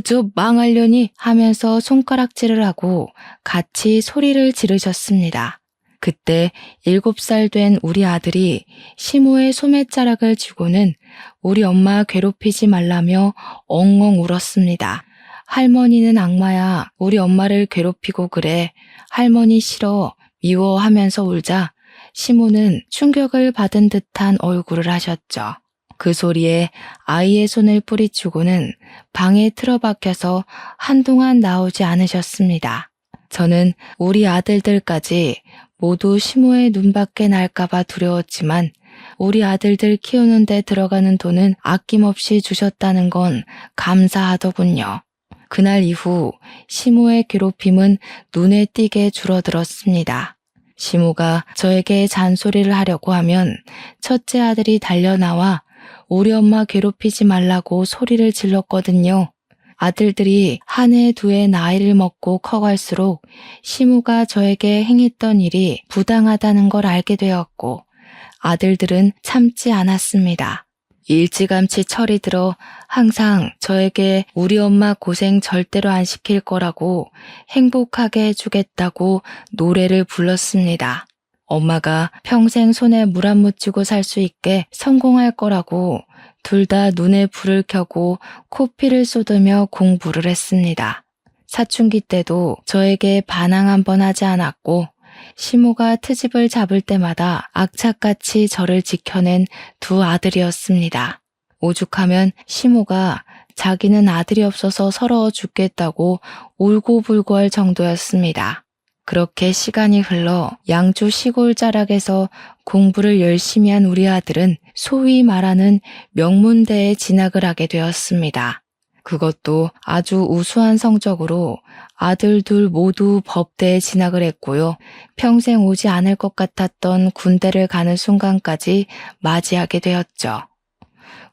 저 망하려니 하면서 손가락질을 하고 같이 소리를 지르셨습니다. 그때 7살 된 우리 아들이 시모의 소매자락을 쥐고는 우리 엄마 괴롭히지 말라며 엉엉 울었습니다. 할머니는 악마야. 우리 엄마를 괴롭히고 그래. 할머니 싫어. 미워하면서 울자 시모는 충격을 받은 듯한 얼굴을 하셨죠. 그 소리에 아이의 손을 뿌리치고는 방에 틀어박혀서 한동안 나오지 않으셨습니다. 저는 우리 아들들까지 모두 시모의 눈밖에 날까봐 두려웠지만 우리 아들들 키우는 데 들어가는 돈은 아낌없이 주셨다는 건 감사하더군요. 그날 이후 시모의 괴롭힘은 눈에 띄게 줄어들었습니다. 시모가 저에게 잔소리를 하려고 하면 첫째 아들이 달려나와 우리 엄마 괴롭히지 말라고 소리를 질렀거든요. 아들들이 한 해 두 해 나이를 먹고 커갈수록 시모가 저에게 행했던 일이 부당하다는 걸 알게 되었고 아들들은 참지 않았습니다. 일찌감치 철이 들어 항상 저에게 우리 엄마 고생 절대로 안 시킬 거라고 행복하게 해주겠다고 노래를 불렀습니다. 엄마가 평생 손에 물 안 묻히고 살 수 있게 성공할 거라고 둘 다 눈에 불을 켜고 코피를 쏟으며 공부를 했습니다. 사춘기 때도 저에게 반항 한 번 하지 않았고 시모가 트집을 잡을 때마다 악착같이 저를 지켜낸 두 아들이었습니다. 오죽하면 시모가 자기는 아들이 없어서 서러워 죽겠다고 울고불고 할 정도였습니다. 그렇게 시간이 흘러 양주 시골 자락에서 공부를 열심히 한 우리 아들은 소위 말하는 명문대에 진학을 하게 되었습니다. 그것도 아주 우수한 성적으로 아들 둘 모두 법대에 진학을 했고요. 평생 오지 않을 것 같았던 군대를 가는 순간까지 맞이하게 되었죠.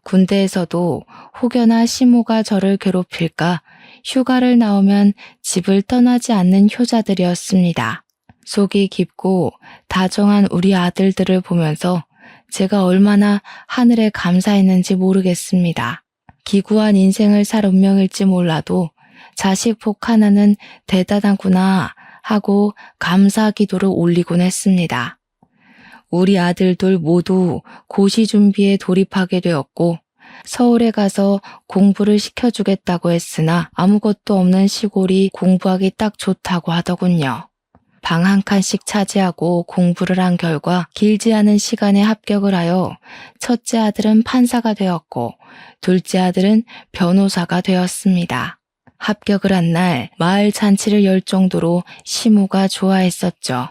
군대에서도 혹여나 시모가 저를 괴롭힐까 휴가를 나오면 집을 떠나지 않는 효자들이었습니다. 속이 깊고 다정한 우리 아들들을 보면서 제가 얼마나 하늘에 감사했는지 모르겠습니다. 기구한 인생을 살 운명일지 몰라도 자식 복 하나는 대단하구나 하고 감사 기도를 올리곤 했습니다. 우리 아들들 모두 고시 준비에 돌입하게 되었고 서울에 가서 공부를 시켜주겠다고 했으나 아무것도 없는 시골이 공부하기 딱 좋다고 하더군요. 방 한 칸씩 차지하고 공부를 한 결과 길지 않은 시간에 합격을 하여 첫째 아들은 판사가 되었고 둘째 아들은 변호사가 되었습니다. 합격을 한 날 마을 잔치를 열 정도로 시모가 좋아했었죠.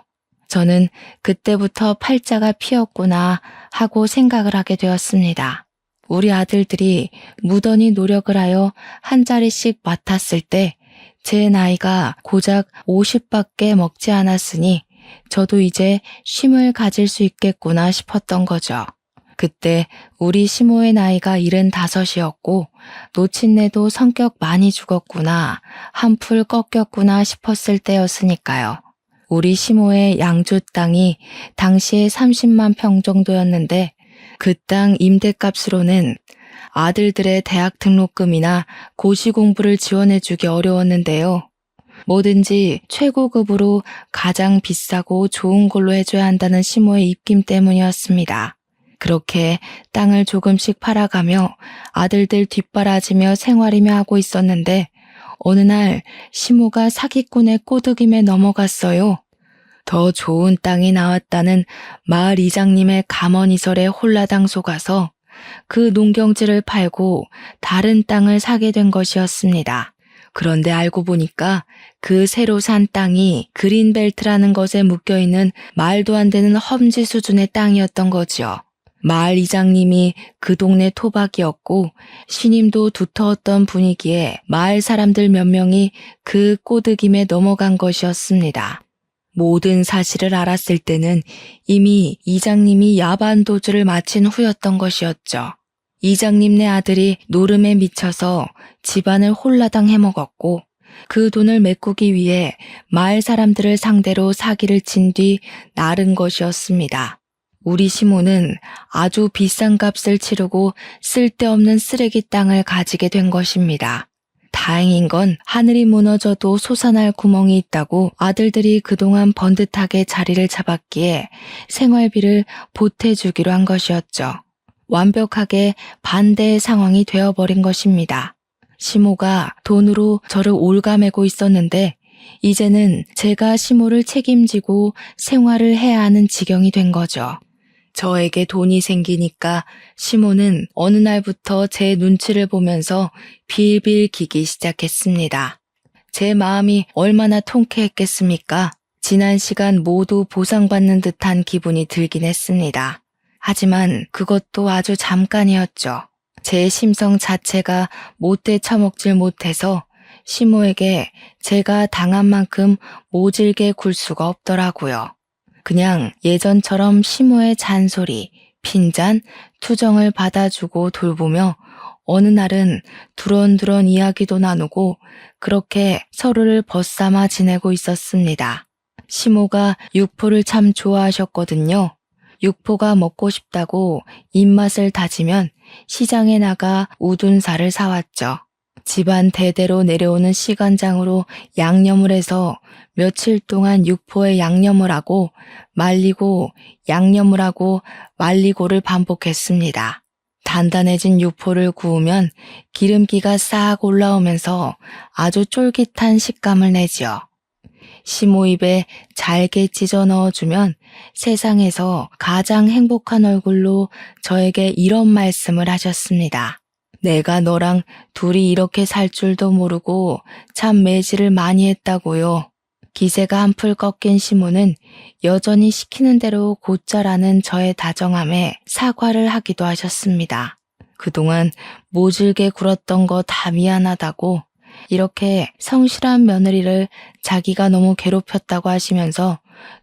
저는 그때부터 팔자가 피었구나 하고 생각을 하게 되었습니다. 우리 아들들이 무던히 노력을 하여 한 자리씩 맡았을 때 제 나이가 고작 50밖에 먹지 않았으니 저도 이제 쉼을 가질 수 있겠구나 싶었던 거죠. 그때 우리 시모의 나이가 75이었고 노친네도 성격 많이 죽었구나, 한풀 꺾였구나 싶었을 때였으니까요. 우리 시모의 양주 땅이 당시에 30만 평 정도였는데 그 땅 임대값으로는 아들들의 대학 등록금이나 고시 공부를 지원해주기 어려웠는데요. 뭐든지 최고급으로 가장 비싸고 좋은 걸로 해줘야 한다는 시모의 입김 때문이었습니다. 그렇게 땅을 조금씩 팔아가며 아들들 뒷바라지며 생활이며 하고 있었는데 어느 날 시모가 사기꾼의 꼬드김에 넘어갔어요. 더 좋은 땅이 나왔다는 마을 이장님의 감언이설에 홀라당 속아서 그 농경지를 팔고 다른 땅을 사게 된 것이었습니다. 그런데 알고 보니까 그 새로 산 땅이 그린벨트라는 것에 묶여있는 말도 안 되는 험지 수준의 땅이었던 거지요. 마을 이장님이 그 동네 토박이었고 신임도 두터웠던 분위기에 마을 사람들 몇 명이 그 꼬드김에 넘어간 것이었습니다. 모든 사실을 알았을 때는 이미 이장님이 야반도주를 마친 후였던 것이었죠. 이장님네 아들이 노름에 미쳐서 집안을 홀라당 해먹었고 그 돈을 메꾸기 위해 마을 사람들을 상대로 사기를 친 뒤 나른 것이었습니다. 우리 시모는 아주 비싼 값을 치르고 쓸데없는 쓰레기 땅을 가지게 된 것입니다. 다행인 건 하늘이 무너져도 솟아날 구멍이 있다고 아들들이 그동안 번듯하게 자리를 잡았기에 생활비를 보태주기로 한 것이었죠. 완벽하게 반대의 상황이 되어버린 것입니다. 시모가 돈으로 저를 올가매고 있었는데 이제는 제가 시모를 책임지고 생활을 해야 하는 지경이 된 거죠. 저에게 돈이 생기니까 시모는 어느 날부터 제 눈치를 보면서 빌빌 기기 시작했습니다. 제 마음이 얼마나 통쾌했겠습니까? 지난 시간 모두 보상받는 듯한 기분이 들긴 했습니다. 하지만 그것도 아주 잠깐이었죠. 제 심성 자체가 못돼 처먹질 못해서 시모에게 제가 당한 만큼 모질게 굴 수가 없더라고요. 그냥 예전처럼 시모의 잔소리, 핀잔, 투정을 받아주고 돌보며 어느 날은 두런두런 이야기도 나누고 그렇게 서로를 벗삼아 지내고 있었습니다. 시모가 육포를 참 좋아하셨거든요. 육포가 먹고 싶다고 입맛을 다지면 시장에 나가 우둔살을 사왔죠. 집안 대대로 내려오는 시간장으로 양념을 해서 며칠 동안 육포에 양념을 하고 말리고 양념을 하고 말리고를 반복했습니다. 단단해진 육포를 구우면 기름기가 싹 올라오면서 아주 쫄깃한 식감을 내지요. 시모 입에 잘게 찢어 넣어주면 세상에서 가장 행복한 얼굴로 저에게 이런 말씀을 하셨습니다. 내가 너랑 둘이 이렇게 살 줄도 모르고 참 매질을 많이 했다고요. 기세가 한풀 꺾인 시모는 여전히 시키는 대로 곧잘하는 저의 다정함에 사과를 하기도 하셨습니다. 그동안 모질게 굴었던 거 다 미안하다고 이렇게 성실한 며느리를 자기가 너무 괴롭혔다고 하시면서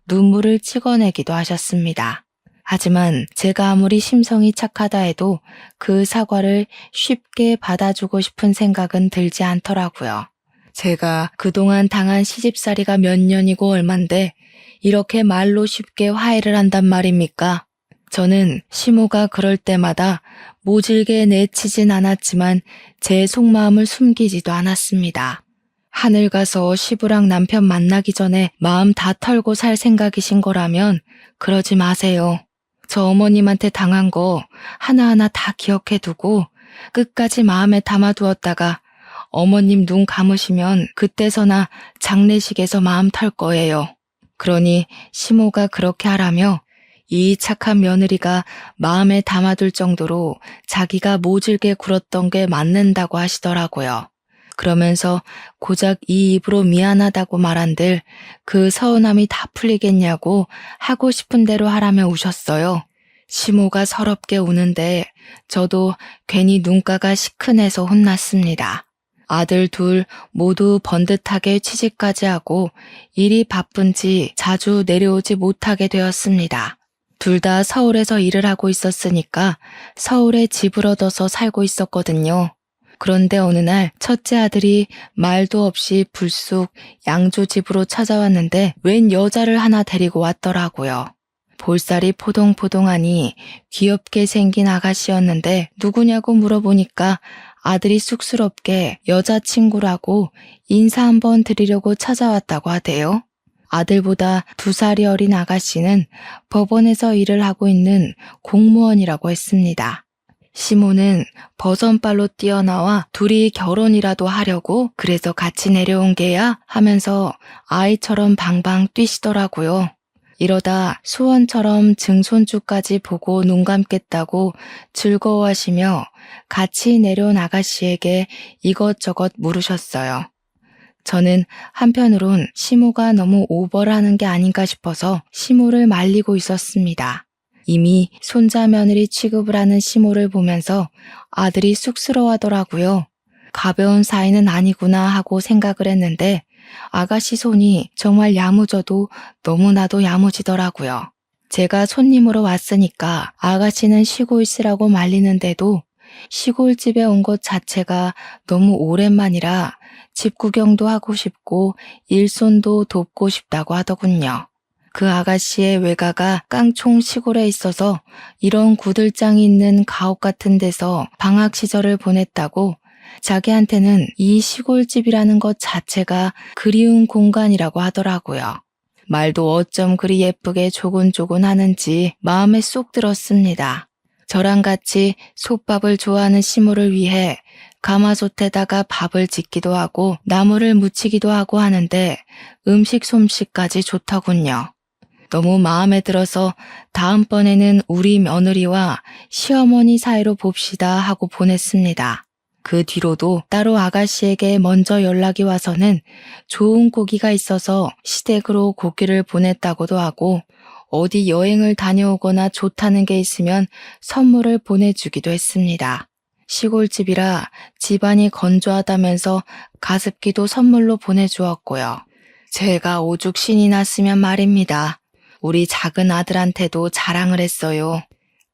눈물을 찍어내기도 하셨습니다. 하지만 제가 아무리 심성이 착하다 해도 그 사과를 쉽게 받아주고 싶은 생각은 들지 않더라고요. 제가 그동안 당한 시집살이가 몇 년이고 얼만데 이렇게 말로 쉽게 화해를 한단 말입니까? 저는 시모가 그럴 때마다 모질게 내치진 않았지만 제 속마음을 숨기지도 않았습니다. 하늘 가서 시부랑 남편 만나기 전에 마음 다 털고 살 생각이신 거라면 그러지 마세요. 저 어머님한테 당한 거 하나하나 다 기억해두고 끝까지 마음에 담아두었다가 어머님 눈 감으시면 그때서나 장례식에서 마음 털 거예요. 그러니 시모가 그렇게 하라며 이 착한 며느리가 마음에 담아둘 정도로 자기가 모질게 굴었던 게 맞는다고 하시더라고요. 그러면서 고작 이 입으로 미안하다고 말한들 그 서운함이 다 풀리겠냐고 하고 싶은 대로 하라며 우셨어요. 시모가 서럽게 우는데 저도 괜히 눈가가 시큰해서 혼났습니다. 아들 둘 모두 번듯하게 취직까지 하고 일이 바쁜지 자주 내려오지 못하게 되었습니다. 둘 다 서울에서 일을 하고 있었으니까 서울에 집을 얻어서 살고 있었거든요. 그런데 어느 날 첫째 아들이 말도 없이 불쑥 양조 집으로 찾아왔는데 웬 여자를 하나 데리고 왔더라고요. 볼살이 포동포동하니 귀엽게 생긴 아가씨였는데 누구냐고 물어보니까 아들이 쑥스럽게 여자친구라고 인사 한번 드리려고 찾아왔다고 하대요. 아들보다 2살이 어린 아가씨는 법원에서 일을 하고 있는 공무원이라고 했습니다. 시모는 버선발로 뛰어나와 둘이 결혼이라도 하려고 그래서 같이 내려온 게야 하면서 아이처럼 방방 뛰시더라고요. 이러다 소원처럼 증손주까지 보고 눈 감겠다고 즐거워하시며 같이 내려온 아가씨에게 이것저것 물으셨어요. 저는 한편으론 시모가 너무 오버를 하는 게 아닌가 싶어서 시모를 말리고 있었습니다. 이미 손자 며느리 취급을 하는 시모를 보면서 아들이 쑥스러워하더라고요. 가벼운 사이는 아니구나 하고 생각을 했는데 아가씨 손이 정말 야무져도 너무나도 야무지더라고요. 제가 손님으로 왔으니까 아가씨는 쉬고 있으라고 말리는데도 시골집에 온 것 자체가 너무 오랜만이라 집 구경도 하고 싶고 일손도 돕고 싶다고 하더군요. 그 아가씨의 외가가 깡총 시골에 있어서 이런 구들장이 있는 가옥 같은 데서 방학 시절을 보냈다고 자기한테는 이 시골집이라는 것 자체가 그리운 공간이라고 하더라고요. 말도 어쩜 그리 예쁘게 조곤조곤 하는지 마음에 쏙 들었습니다. 저랑 같이 솥밥을 좋아하는 시모를 위해 가마솥에다가 밥을 짓기도 하고 나물을 무치기도 하고 하는데 음식 솜씨까지 좋더군요. 너무 마음에 들어서 다음번에는 우리 며느리와 시어머니 사이로 봅시다 하고 보냈습니다. 그 뒤로도 따로 아가씨에게 먼저 연락이 와서는 좋은 고기가 있어서 시댁으로 고기를 보냈다고도 하고 어디 여행을 다녀오거나 좋다는 게 있으면 선물을 보내주기도 했습니다. 시골집이라 집안이 건조하다면서 가습기도 선물로 보내주었고요. 제가 오죽 신이 났으면 말입니다. 우리 작은 아들한테도 자랑을 했어요.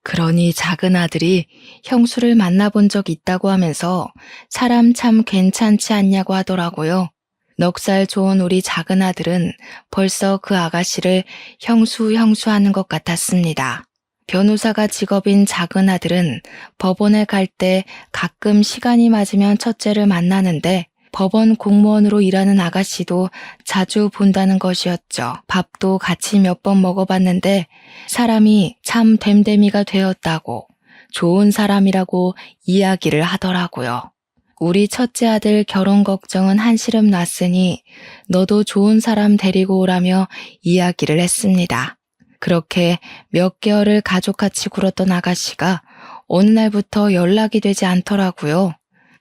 그러니 작은 아들이 형수를 만나본 적 있다고 하면서 사람 참 괜찮지 않냐고 하더라고요. 넉살 좋은 우리 작은 아들은 벌써 그 아가씨를 형수 하는 것 같았습니다. 변호사가 직업인 작은 아들은 법원에 갈 때 가끔 시간이 맞으면 첫째를 만나는데 법원 공무원으로 일하는 아가씨도 자주 본다는 것이었죠. 밥도 같이 몇 번 먹어봤는데 사람이 참 됨됨이가 되었다고 좋은 사람이라고 이야기를 하더라고요. 우리 첫째 아들 결혼 걱정은 한시름 놨으니 너도 좋은 사람 데리고 오라며 이야기를 했습니다. 그렇게 몇 개월을 가족같이 굴었던 아가씨가 어느 날부터 연락이 되지 않더라고요.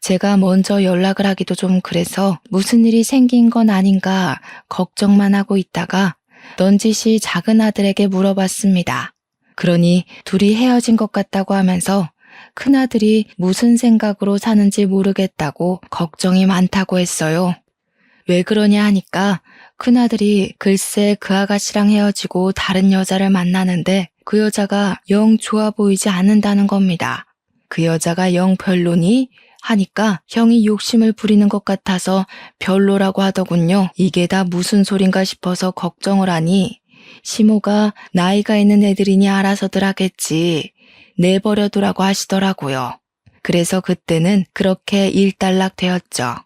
제가 먼저 연락을 하기도 좀 그래서 무슨 일이 생긴 건 아닌가 걱정만 하고 있다가 넌지시 작은 아들에게 물어봤습니다. 그러니 둘이 헤어진 것 같다고 하면서 큰아들이 무슨 생각으로 사는지 모르겠다고 걱정이 많다고 했어요. 왜 그러냐 하니까 큰아들이 글쎄 그 아가씨랑 헤어지고 다른 여자를 만나는데 그 여자가 영 좋아 보이지 않는다는 겁니다. 그 여자가 영 별로니? 하니까 형이 욕심을 부리는 것 같아서 별로라고 하더군요. 이게 다 무슨 소린가 싶어서 걱정을 하니 시모가 나이가 있는 애들이니 알아서들 하겠지. 내버려두라고 하시더라고요. 그래서 그때는 그렇게 일단락 되었죠.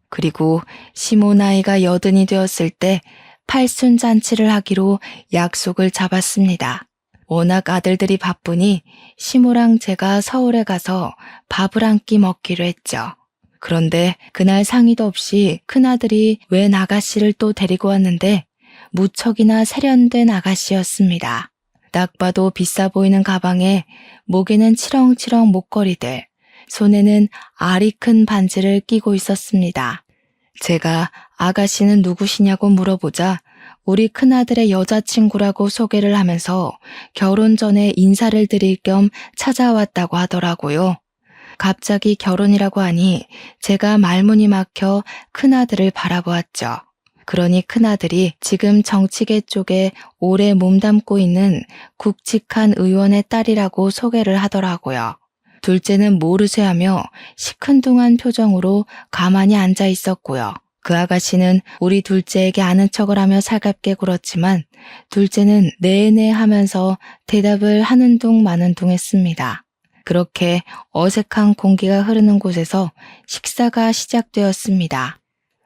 그리고 시모 나이가 80이 되었을 때 팔순잔치를 하기로 약속을 잡았습니다. 워낙 아들들이 바쁘니 시모랑 제가 서울에 가서 밥을 한 끼 먹기로 했죠. 그런데 그날 상의도 없이 큰아들이 웬 아가씨를 또 데리고 왔는데 무척이나 세련된 아가씨였습니다. 딱 봐도 비싸 보이는 가방에 목에는 치렁치렁 목걸이들, 손에는 알이 큰 반지를 끼고 있었습니다. 제가 아가씨는 누구시냐고 물어보자 우리 큰아들의 여자친구라고 소개를 하면서 결혼 전에 인사를 드릴 겸 찾아왔다고 하더라고요. 갑자기 결혼이라고 하니 제가 말문이 막혀 큰아들을 바라보았죠. 그러니 큰아들이 지금 정치계 쪽에 오래 몸담고 있는 굵직한 의원의 딸이라고 소개를 하더라고요. 둘째는 모르쇠하며 시큰둥한 표정으로 가만히 앉아 있었고요. 그 아가씨는 우리 둘째에게 아는 척을 하며 살갑게 굴었지만 둘째는 네네 하면서 대답을 하는 둥 마는 둥 했습니다. 그렇게 어색한 공기가 흐르는 곳에서 식사가 시작되었습니다.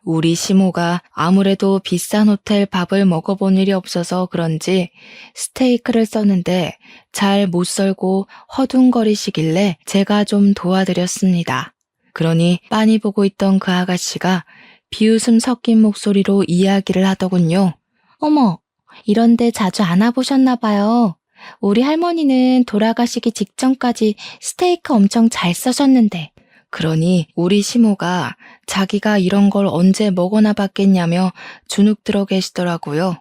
우리 시모가 아무래도 비싼 호텔 밥을 먹어본 일이 없어서 그런지 스테이크를 썼는데 잘 못 썰고 허둥거리시길래 제가 좀 도와드렸습니다. 그러니 빤히 보고 있던 그 아가씨가 비웃음 섞인 목소리로 이야기를 하더군요. 어머, 이런데 자주 안 와보셨나 봐요. 우리 할머니는 돌아가시기 직전까지 스테이크 엄청 잘 써셨는데. 그러니 우리 시모가 자기가 이런 걸 언제 먹어나 봤겠냐며 주눅 들어 계시더라고요.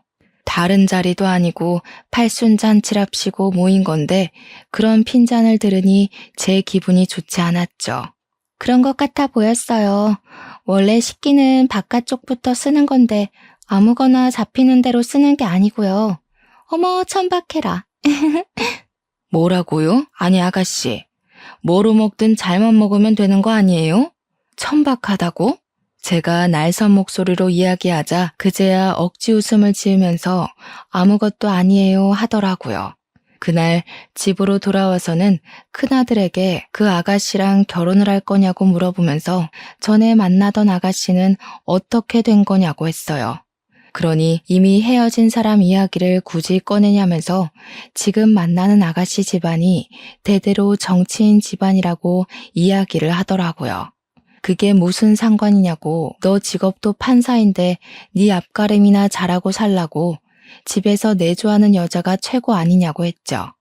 다른 자리도 아니고 팔순잔치랍시고 모인 건데 그런 핀잔을 들으니 제 기분이 좋지 않았죠. 그런 것 같아 보였어요. 원래 식기는 바깥쪽부터 쓰는 건데 아무거나 잡히는 대로 쓰는 게 아니고요. 어머, 천박해라. 뭐라고요? 아니 아가씨, 뭐로 먹든 잘만 먹으면 되는 거 아니에요? 천박하다고? 제가 날선 목소리로 이야기하자 그제야 억지 웃음을 지으면서 아무것도 아니에요 하더라고요. 그날 집으로 돌아와서는 큰아들에게 그 아가씨랑 결혼을 할 거냐고 물어보면서 전에 만나던 아가씨는 어떻게 된 거냐고 했어요. 그러니 이미 헤어진 사람 이야기를 굳이 꺼내냐면서 지금 만나는 아가씨 집안이 대대로 정치인 집안이라고 이야기를 하더라고요. 그게 무슨 상관이냐고 너 직업도 판사인데 네 앞가림이나 잘하고 살라고 집에서 내조하는 여자가 최고 아니냐고 했죠.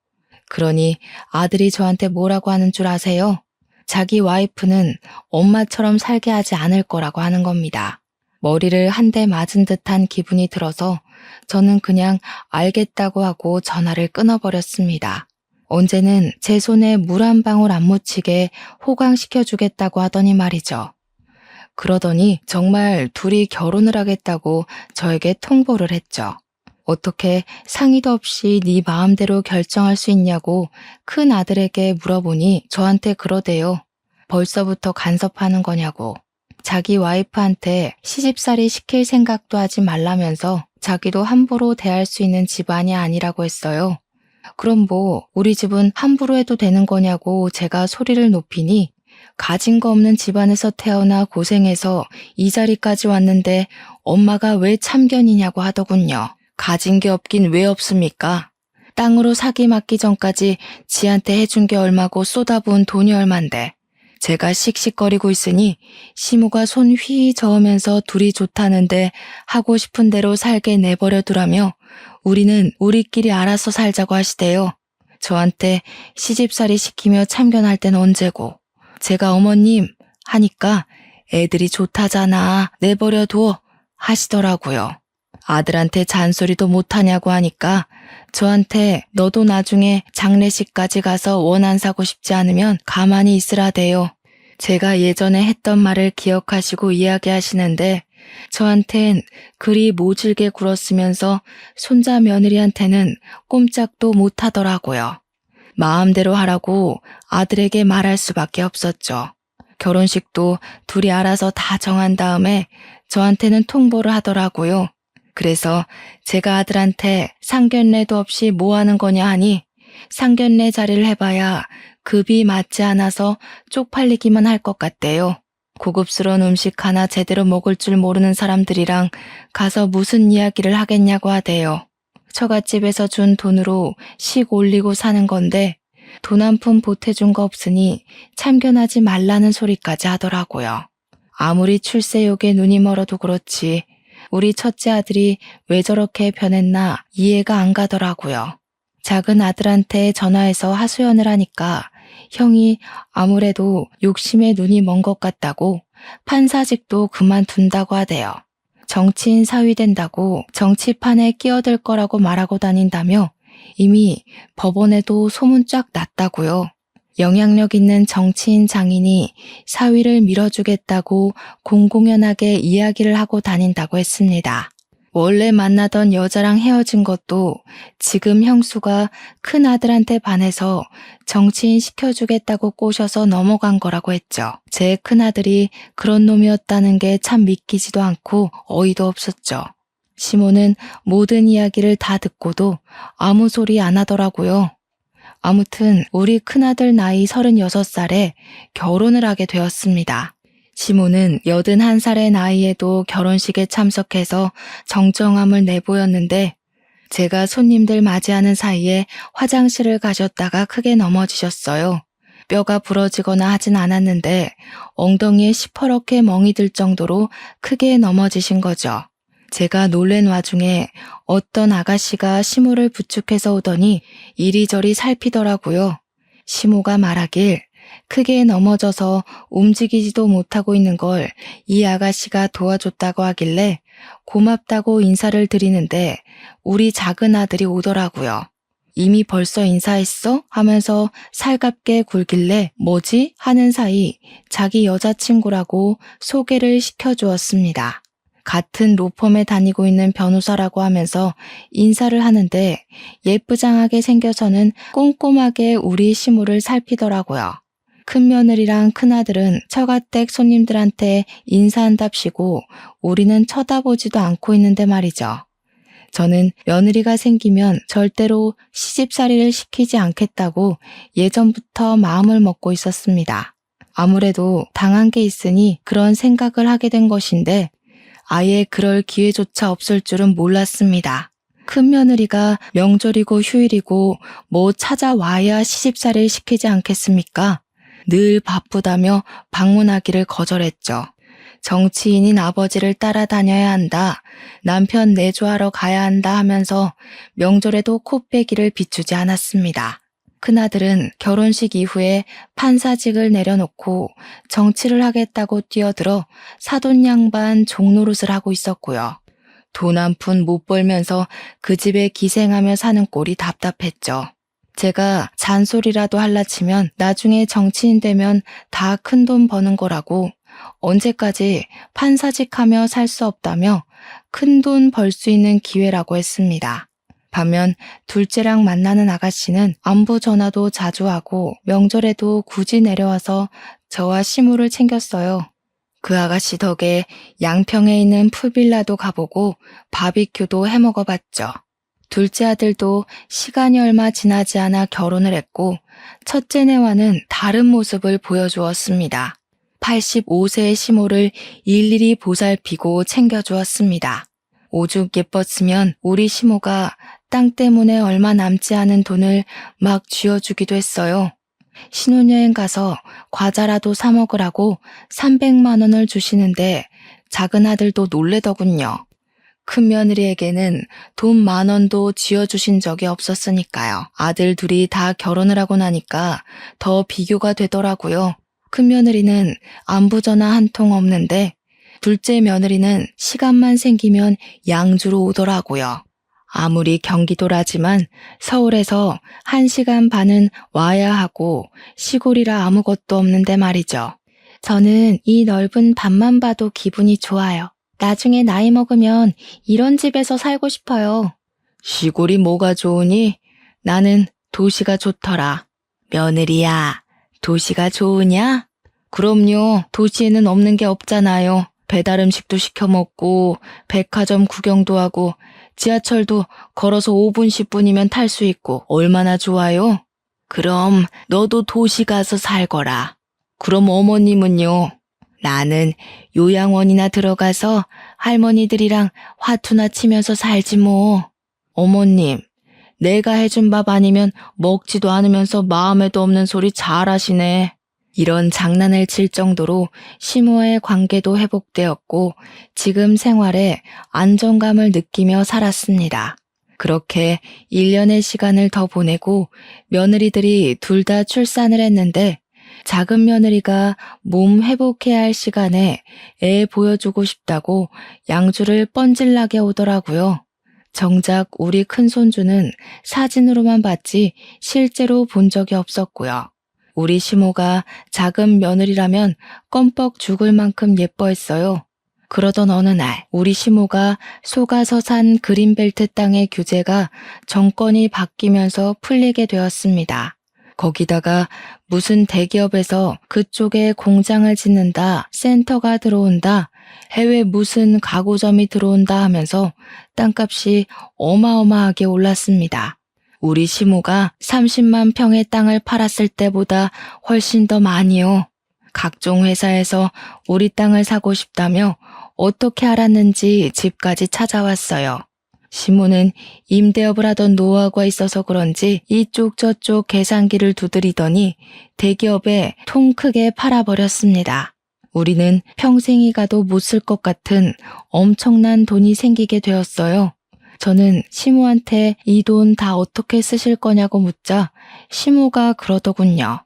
그러니 아들이 저한테 뭐라고 하는 줄 아세요? 자기 와이프는 엄마처럼 살게 하지 않을 거라고 하는 겁니다. 머리를 한 대 맞은 듯한 기분이 들어서 저는 그냥 알겠다고 하고 전화를 끊어버렸습니다. 언제는 제 손에 물 한 방울 안 묻히게 호강시켜주겠다고 하더니 말이죠. 그러더니 정말 둘이 결혼을 하겠다고 저에게 통보를 했죠. 어떻게 상의도 없이 네 마음대로 결정할 수 있냐고 큰 아들에게 물어보니 저한테 그러대요. 벌써부터 간섭하는 거냐고. 자기 와이프한테 시집살이 시킬 생각도 하지 말라면서 자기도 함부로 대할 수 있는 집안이 아니라고 했어요. 그럼 뭐 우리 집은 함부로 해도 되는 거냐고 제가 소리를 높이니 가진 거 없는 집안에서 태어나 고생해서 이 자리까지 왔는데 엄마가 왜 참견이냐고 하더군요. 가진 게 없긴 왜 없습니까? 땅으로 사기 맞기 전까지 지한테 해준 게 얼마고 쏟아부은 돈이 얼만데. 제가 씩씩거리고 있으니 시모가 손 휘 저으면서 둘이 좋다는데 하고 싶은 대로 살게 내버려 두라며 우리는 우리끼리 알아서 살자고 하시대요. 저한테 시집살이 시키며 참견할 땐 언제고. 제가 어머님 하니까 애들이 좋다잖아. 내버려둬 하시더라고요. 아들한테 잔소리도 못하냐고 하니까 저한테 너도 나중에 장례식까지 가서 원 안 사고 싶지 않으면 가만히 있으라대요. 제가 예전에 했던 말을 기억하시고 이야기하시는데 저한텐 그리 모질게 굴었으면서 손자 며느리한테는 꼼짝도 못하더라고요. 마음대로 하라고 아들에게 말할 수밖에 없었죠. 결혼식도 둘이 알아서 다 정한 다음에 저한테는 통보를 하더라고요. 그래서 제가 아들한테 상견례도 없이 뭐 하는 거냐 하니 상견례 자리를 해봐야 급이 맞지 않아서 쪽팔리기만 할 것 같대요. 고급스러운 음식 하나 제대로 먹을 줄 모르는 사람들이랑 가서 무슨 이야기를 하겠냐고 하대요. 처갓집에서 준 돈으로 식 올리고 사는 건데 돈 한 푼 보태준 거 없으니 참견하지 말라는 소리까지 하더라고요. 아무리 출세욕에 눈이 멀어도 그렇지 우리 첫째 아들이 왜 저렇게 변했나 이해가 안 가더라고요. 작은 아들한테 전화해서 하소연을 하니까 형이 아무래도 욕심에 눈이 먼 것 같다고 판사직도 그만둔다고 하대요. 정치인 사위 된다고 정치판에 끼어들 거라고 말하고 다닌다며 이미 법원에도 소문 쫙 났다고요. 영향력 있는 정치인 장인이 사위를 밀어주겠다고 공공연하게 이야기를 하고 다닌다고 했습니다. 원래 만나던 여자랑 헤어진 것도 지금 형수가 큰 아들한테 반해서 정치인 시켜주겠다고 꼬셔서 넘어간 거라고 했죠. 제 큰아들이 그런 놈이었다는 게 참 믿기지도 않고 어이도 없었죠. 시모는 모든 이야기를 다 듣고도 아무 소리 안 하더라고요. 아무튼 우리 큰아들 나이 36살에 결혼을 하게 되었습니다. 시모는 81살의 나이에도 결혼식에 참석해서 정정함을 내보였는데 제가 손님들 맞이하는 사이에 화장실을 가셨다가 크게 넘어지셨어요. 뼈가 부러지거나 하진 않았는데 엉덩이에 시퍼렇게 멍이 들 정도로 크게 넘어지신 거죠. 제가 놀란 와중에 어떤 아가씨가 시모를 부축해서 오더니 이리저리 살피더라고요. 시모가 말하길 크게 넘어져서 움직이지도 못하고 있는 걸 이 아가씨가 도와줬다고 하길래 고맙다고 인사를 드리는데 우리 작은 아들이 오더라고요. 이미 벌써 인사했어? 하면서 살갑게 굴길래 뭐지? 하는 사이 자기 여자친구라고 소개를 시켜주었습니다. 같은 로펌에 다니고 있는 변호사라고 하면서 인사를 하는데 예쁘장하게 생겨서는 꼼꼼하게 우리 시모를 살피더라고요. 큰며느리랑 큰아들은 처가댁 손님들한테 인사한답시고 우리는 쳐다보지도 않고 있는데 말이죠. 저는 며느리가 생기면 절대로 시집살이를 시키지 않겠다고 예전부터 마음을 먹고 있었습니다. 아무래도 당한 게 있으니 그런 생각을 하게 된 것인데 아예 그럴 기회조차 없을 줄은 몰랐습니다. 큰며느리가 명절이고 휴일이고 뭐 찾아와야 시집살이를 시키지 않겠습니까? 늘 바쁘다며 방문하기를 거절했죠. 정치인인 아버지를 따라다녀야 한다. 남편 내조하러 가야 한다 하면서 명절에도 코빼기를 비추지 않았습니다. 큰아들은 결혼식 이후에 판사직을 내려놓고 정치를 하겠다고 뛰어들어 사돈 양반 종노릇을 하고 있었고요. 돈 한 푼 못 벌면서 그 집에 기생하며 사는 꼴이 답답했죠. 제가 잔소리라도 할라 치면 나중에 정치인 되면 다 큰돈 버는 거라고 언제까지 판사직하며 살 수 없다며 큰돈 벌 수 있는 기회라고 했습니다. 반면 둘째랑 만나는 아가씨는 안부 전화도 자주 하고 명절에도 굳이 내려와서 저와 시모를 챙겼어요. 그 아가씨 덕에 양평에 있는 푸빌라도 가보고 바비큐도 해먹어봤죠. 둘째 아들도 시간이 얼마 지나지 않아 결혼을 했고 첫째네와는 다른 모습을 보여주었습니다. 85세의 시모를 일일이 보살피고 챙겨주었습니다. 오죽 예뻤으면 우리 시모가 땅 때문에 얼마 남지 않은 돈을 막 쥐어주기도 했어요. 신혼여행 가서 과자라도 사 먹으라고 300만 원을 주시는데 작은 아들도 놀래더군요. 큰며느리에게는 돈 10,000원도 쥐어주신 적이 없었으니까요. 아들 둘이 다 결혼을 하고 나니까 더 비교가 되더라고요. 큰며느리는 안부 전화 한 통 없는데 둘째 며느리는 시간만 생기면 양주로 오더라고요. 아무리 경기도라지만 서울에서 1시간 반은 와야 하고 시골이라 아무것도 없는데 말이죠. 저는 이 넓은 밭만 봐도 기분이 좋아요. 나중에 나이 먹으면 이런 집에서 살고 싶어요. 시골이 뭐가 좋으니? 나는 도시가 좋더라. 며느리야, 도시가 좋으냐? 그럼요. 도시에는 없는 게 없잖아요. 배달 음식도 시켜 먹고 백화점 구경도 하고 지하철도 걸어서 5분 10분이면 탈 수 있고 얼마나 좋아요? 그럼 너도 도시 가서 살거라. 그럼 어머님은요? 나는 요양원이나 들어가서 할머니들이랑 화투나 치면서 살지 뭐. 어머님, 내가 해준 밥 아니면 먹지도 않으면서 마음에도 없는 소리 잘하시네. 이런 장난을 칠 정도로 시모와의 관계도 회복되었고 지금 생활에 안정감을 느끼며 살았습니다. 그렇게 1년의 시간을 더 보내고 며느리들이 둘 다 출산을 했는데 작은 며느리가 몸 회복해야 할 시간에 애 보여주고 싶다고 양주를 뻔질나게 오더라고요. 정작 우리 큰손주는 사진으로만 봤지 실제로 본 적이 없었고요. 우리 시모가 작은 며느리라면 껌뻑 죽을 만큼 예뻐했어요. 그러던 어느 날 우리 시모가 속아서 산 그린벨트 땅의 규제가 정권이 바뀌면서 풀리게 되었습니다. 거기다가 무슨 대기업에서 그쪽에 공장을 짓는다, 센터가 들어온다, 해외 무슨 가구점이 들어온다 하면서 땅값이 어마어마하게 올랐습니다. 우리 시모가 30만 평의 땅을 팔았을 때보다 훨씬 더 많이요. 각종 회사에서 우리 땅을 사고 싶다며 어떻게 알았는지 집까지 찾아왔어요. 시모는 임대업을 하던 노하우가 있어서 그런지 이쪽 저쪽 계산기를 두드리더니 대기업에 통 크게 팔아버렸습니다. 우리는 평생이 가도 못 쓸 것 같은 엄청난 돈이 생기게 되었어요. 저는 시모한테 이 돈 다 어떻게 쓰실 거냐고 묻자 시모가 그러더군요.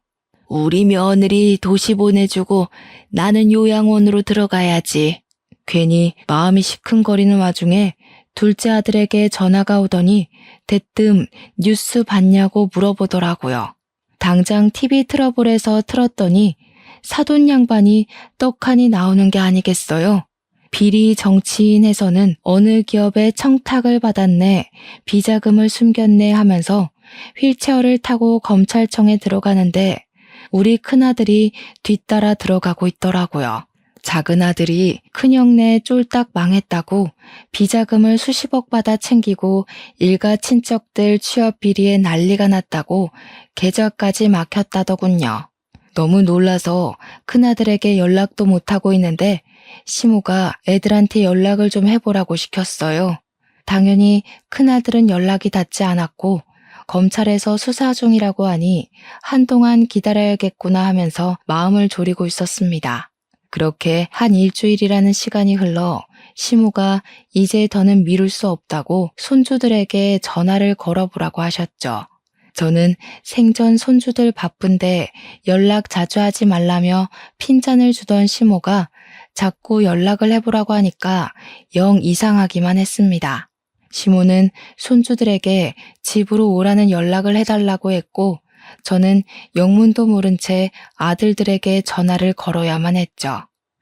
우리 며느리 도시 보내주고 나는 요양원으로 들어가야지. 괜히 마음이 시큰거리는 와중에 둘째 아들에게 전화가 오더니 대뜸 뉴스 봤냐고 물어보더라고요. 당장 TV 틀어보래서 틀었더니 사돈 양반이 떡하니 나오는 게 아니겠어요. 비리 정치인에서는 어느 기업에 청탁을 받았네, 비자금을 숨겼네 하면서 휠체어를 타고 검찰청에 들어가는데 우리 큰아들이 뒤따라 들어가고 있더라고요. 작은 아들이 큰형네 쫄딱 망했다고 비자금을 수십억 받아 챙기고 일가 친척들 취업 비리에 난리가 났다고 계좌까지 막혔다더군요. 너무 놀라서 큰아들에게 연락도 못하고 있는데 시모가 애들한테 연락을 좀 해보라고 시켰어요. 당연히 큰아들은 연락이 닿지 않았고 검찰에서 수사 중이라고 하니 한동안 기다려야겠구나 하면서 마음을 졸이고 있었습니다. 그렇게 한 일주일이라는 시간이 흘러 시모가 이제 더는 미룰 수 없다고 손주들에게 전화를 걸어보라고 하셨죠. 저는 생전 손주들 바쁜데 연락 자주 하지 말라며 핀잔을 주던 시모가 자꾸 연락을 해보라고 하니까 영 이상하기만 했습니다. 시모는 손주들에게 집으로 오라는 연락을 해달라고 했고 저는 영문도 모른 채 아들들에게 전화를 걸어야만 했죠.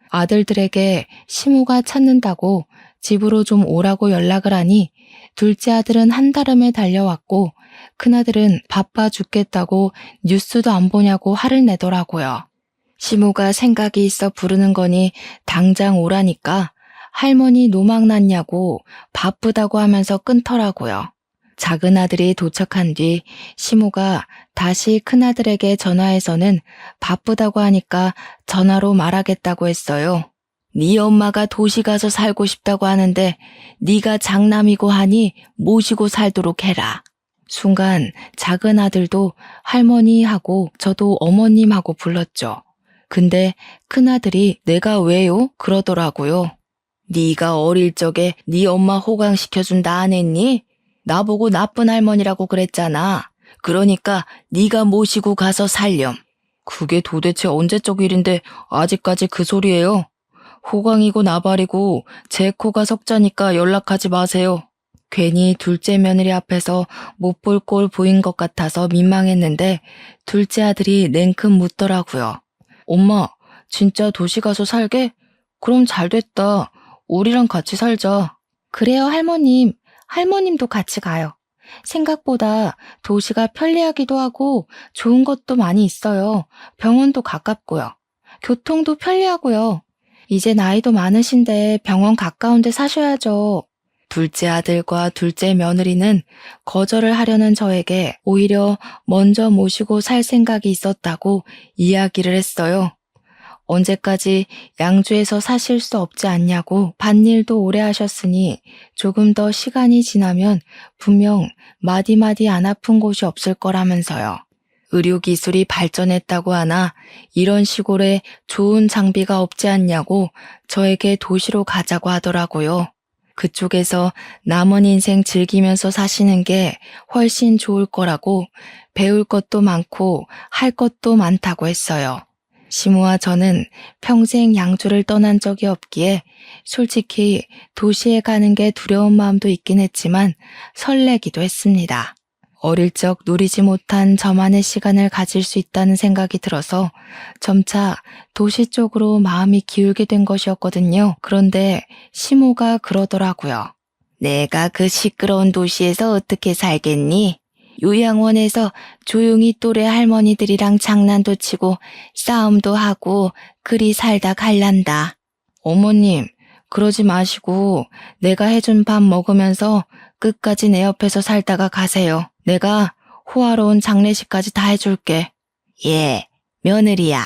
아들들에게 시모가 찾는다고 집으로 좀 오라고 연락을 하니 둘째 아들은 한달음에 달려왔고 큰아들은 바빠 죽겠다고 뉴스도 안 보냐고 화를 내더라고요. 시모가 생각이 있어 부르는 거니 당장 오라니까 할머니 노망 났냐고 바쁘다고 하면서 끊더라고요. 작은 아들이 도착한 뒤 시모가 다시 큰아들에게 전화해서는 바쁘다고 하니까 전화로 말하겠다고 했어요. 네 엄마가 도시 가서 살고 싶다고 하는데 네가 장남이고 하니 모시고 살도록 해라. 순간 작은 아들도 할머니하고 저도 어머님하고 불렀죠. 근데 큰아들이 내가 왜요? 그러더라고요. 네가 어릴 적에 네 엄마 호강시켜준다 안 했니? 나보고 나쁜 할머니라고 그랬잖아. 그러니까 네가 모시고 가서 살렴. 그게 도대체 언제적 일인데 아직까지 그 소리예요? 호강이고 나발이고 제 코가 석자니까 연락하지 마세요. 괜히 둘째 며느리 앞에서 못 볼 꼴 보인 것 같아서 민망했는데 둘째 아들이 냉큼 묻더라고요. 엄마, 진짜 도시 가서 살게? 그럼 잘 됐다. 우리랑 같이 살자. 그래요, 할머님. 할머님도 같이 가요. 생각보다 도시가 편리하기도 하고 좋은 것도 많이 있어요. 병원도 가깝고요. 교통도 편리하고요. 이제 나이도 많으신데 병원 가까운 데 사셔야죠. 둘째 아들과 둘째 며느리는 거절을 하려는 저에게 오히려 먼저 모시고 살 생각이 있었다고 이야기를 했어요. 언제까지 양주에서 사실 수 없지 않냐고 밭일도 오래 하셨으니 조금 더 시간이 지나면 분명 마디마디 안 아픈 곳이 없을 거라면서요. 의료기술이 발전했다고 하나 이런 시골에 좋은 장비가 없지 않냐고 저에게 도시로 가자고 하더라고요. 그쪽에서 남은 인생 즐기면서 사시는 게 훨씬 좋을 거라고 배울 것도 많고 할 것도 많다고 했어요. 시모와 저는 평생 양주를 떠난 적이 없기에 솔직히 도시에 가는 게 두려운 마음도 있긴 했지만 설레기도 했습니다. 어릴 적 누리지 못한 저만의 시간을 가질 수 있다는 생각이 들어서 점차 도시 쪽으로 마음이 기울게 된 것이었거든요. 그런데 시모가 그러더라고요. 내가 그 시끄러운 도시에서 어떻게 살겠니? 요양원에서 조용히 또래 할머니들이랑 장난도 치고 싸움도 하고 그리 살다 갈란다. 어머님, 그러지 마시고 내가 해준 밥 먹으면서 끝까지 내 옆에서 살다가 가세요. 내가 호화로운 장례식까지 다 해줄게. 예, 며느리야.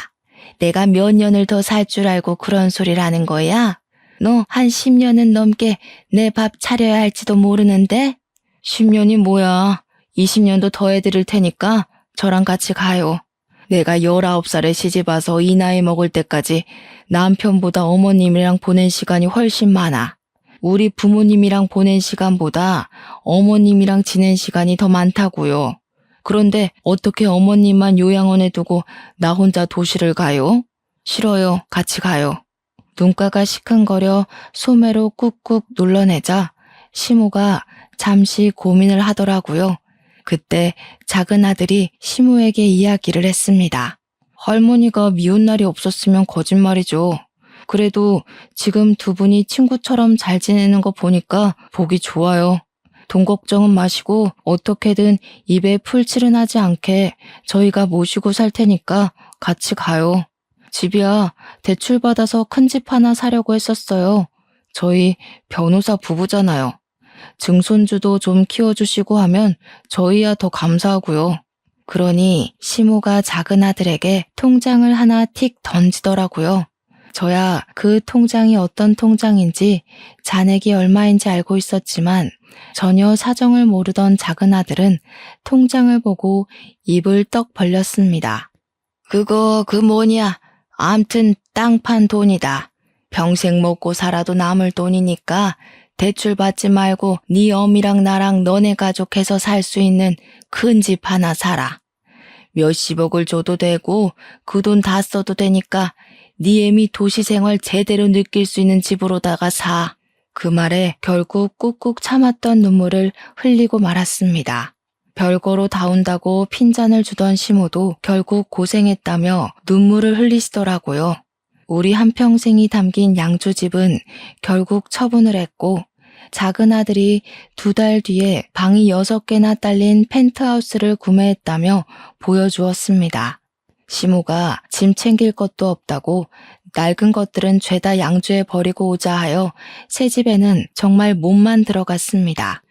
내가 몇 년을 더 살 줄 알고 그런 소리를 하는 거야? 너 한 10년은 넘게 내 밥 차려야 할지도 모르는데? 10년이 뭐야. 20년도 더 해드릴 테니까 저랑 같이 가요. 내가 19살에 시집와서 이 나이 먹을 때까지 남편보다 어머님이랑 보낸 시간이 훨씬 많아. 우리 부모님이랑 보낸 시간보다 어머님이랑 지낸 시간이 더 많다고요. 그런데 어떻게 어머님만 요양원에 두고 나 혼자 도시를 가요? 싫어요. 같이 가요. 눈가가 시큰거려 소매로 꾹꾹 눌러내자 시모가 잠시 고민을 하더라고요. 그때 작은 아들이 시모에게 이야기를 했습니다. 할머니가 미운 날이 없었으면 거짓말이죠. 그래도 지금 두 분이 친구처럼 잘 지내는 거 보니까 보기 좋아요. 돈 걱정은 마시고 어떻게든 입에 풀칠은 하지 않게 저희가 모시고 살 테니까 같이 가요. 집이야 대출받아서 큰 집 하나 사려고 했었어요. 저희 변호사 부부잖아요. 증손주도 좀 키워주시고 하면 저희야 더 감사하고요. 그러니 시모가 작은 아들에게 통장을 하나 틱 던지더라고요. 저야 그 통장이 어떤 통장인지 잔액이 얼마인지 알고 있었지만 전혀 사정을 모르던 작은 아들은 통장을 보고 입을 떡 벌렸습니다. 그거 그 뭐냐? 암튼 땅 판 돈이다. 평생 먹고 살아도 남을 돈이니까 대출 받지 말고 네 어미랑 나랑 너네 가족해서 살 수 있는 큰 집 하나 사라. 몇십억을 줘도 되고 그 돈 다 써도 되니까 네 애미 도시생활 제대로 느낄 수 있는 집으로다가 사. 그 말에 결국 꾹꾹 참았던 눈물을 흘리고 말았습니다. 별거로 다운다고 핀잔을 주던 시모도 결국 고생했다며 눈물을 흘리시더라고요. 우리 한평생이 담긴 양주집은 결국 처분을 했고 작은 아들이 2달 뒤에 방이 6개나 딸린 펜트하우스를 구매했다며 보여주었습니다. 시모가 짐 챙길 것도 없다고 낡은 것들은 죄다 양주에 버리고 오자 하여 새 집에는 정말 몸만 들어갔습니다.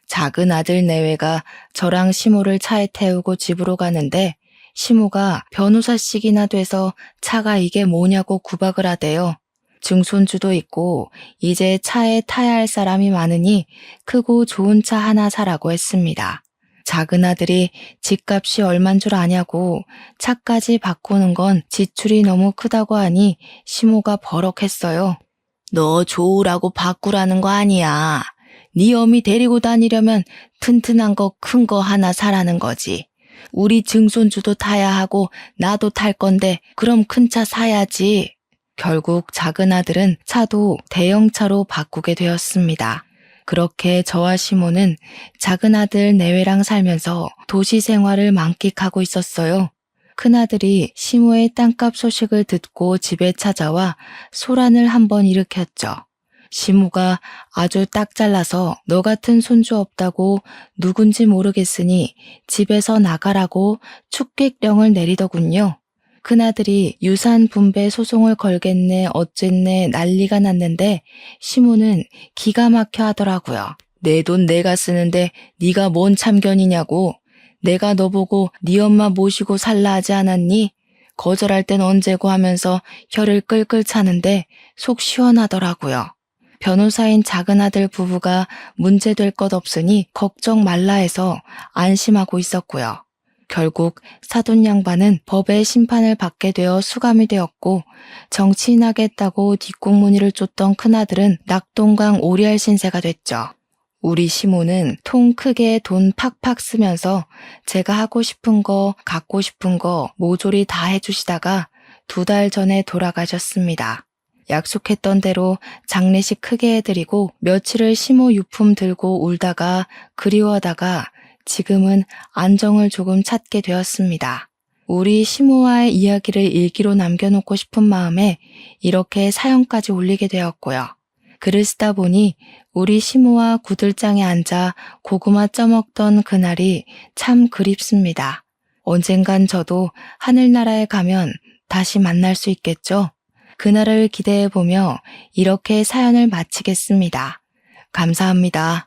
작은 아들 내외가 저랑 시모를 차에 태우고 집으로 가는데 시모가 변호사씩이나 돼서 차가 이게 뭐냐고 구박을 하대요. 증손주도 있고 이제 차에 타야 할 사람이 많으니 크고 좋은 차 하나 사라고 했습니다. 작은 아들이 집값이 얼만 줄 아냐고 차까지 바꾸는 건 지출이 너무 크다고 하니 시모가 버럭했어요. 너 좋으라고 바꾸라는 거 아니야. 네 어미 데리고 다니려면 튼튼한 거 큰 거 하나 사라는 거지. 우리 증손주도 타야 하고 나도 탈 건데 그럼 큰 차 사야지. 결국 작은 아들은 차도 대형차로 바꾸게 되었습니다. 그렇게 저와 시모는 작은 아들 내외랑 살면서 도시 생활을 만끽하고 있었어요. 큰아들이 시모의 땅값 소식을 듣고 집에 찾아와 소란을 한번 일으켰죠. 시모가 아주 딱 잘라서 너 같은 손주 없다고 누군지 모르겠으니 집에서 나가라고 축객령을 내리더군요. 큰아들이 유산 분배 소송을 걸겠네 어쨌네 난리가 났는데 시모는 기가 막혀 하더라고요. 내 돈 내가 쓰는데 네가 뭔 참견이냐고. 내가 너 보고 네 엄마 모시고 살라 하지 않았니? 거절할 땐 언제고 하면서 혀를 끌끌 차는데 속 시원하더라고요. 변호사인 작은 아들 부부가 문제될 것 없으니 걱정 말라 해서 안심하고 있었고요. 결국 사돈 양반은 법의 심판을 받게 되어 수감이 되었고 정치인하겠다고 뒷공무니를 쫓던 큰아들은 낙동강 오리알 신세가 됐죠. 우리 시모는 통 크게 돈 팍팍 쓰면서 제가 하고 싶은 거 갖고 싶은 거 모조리 다 해주시다가 2달 전에 돌아가셨습니다. 약속했던 대로 장례식 크게 해드리고 며칠을 시모 유품 들고 울다가 그리워하다가 지금은 안정을 조금 찾게 되었습니다. 우리 시모와의 이야기를 일기로 남겨놓고 싶은 마음에 이렇게 사연까지 올리게 되었고요. 글을 쓰다 보니 우리 시모와 구들장에 앉아 고구마 쪄먹던 그날이 참 그립습니다. 언젠간 저도 하늘나라에 가면 다시 만날 수 있겠죠? 그날을 기대해보며 이렇게 사연을 마치겠습니다. 감사합니다.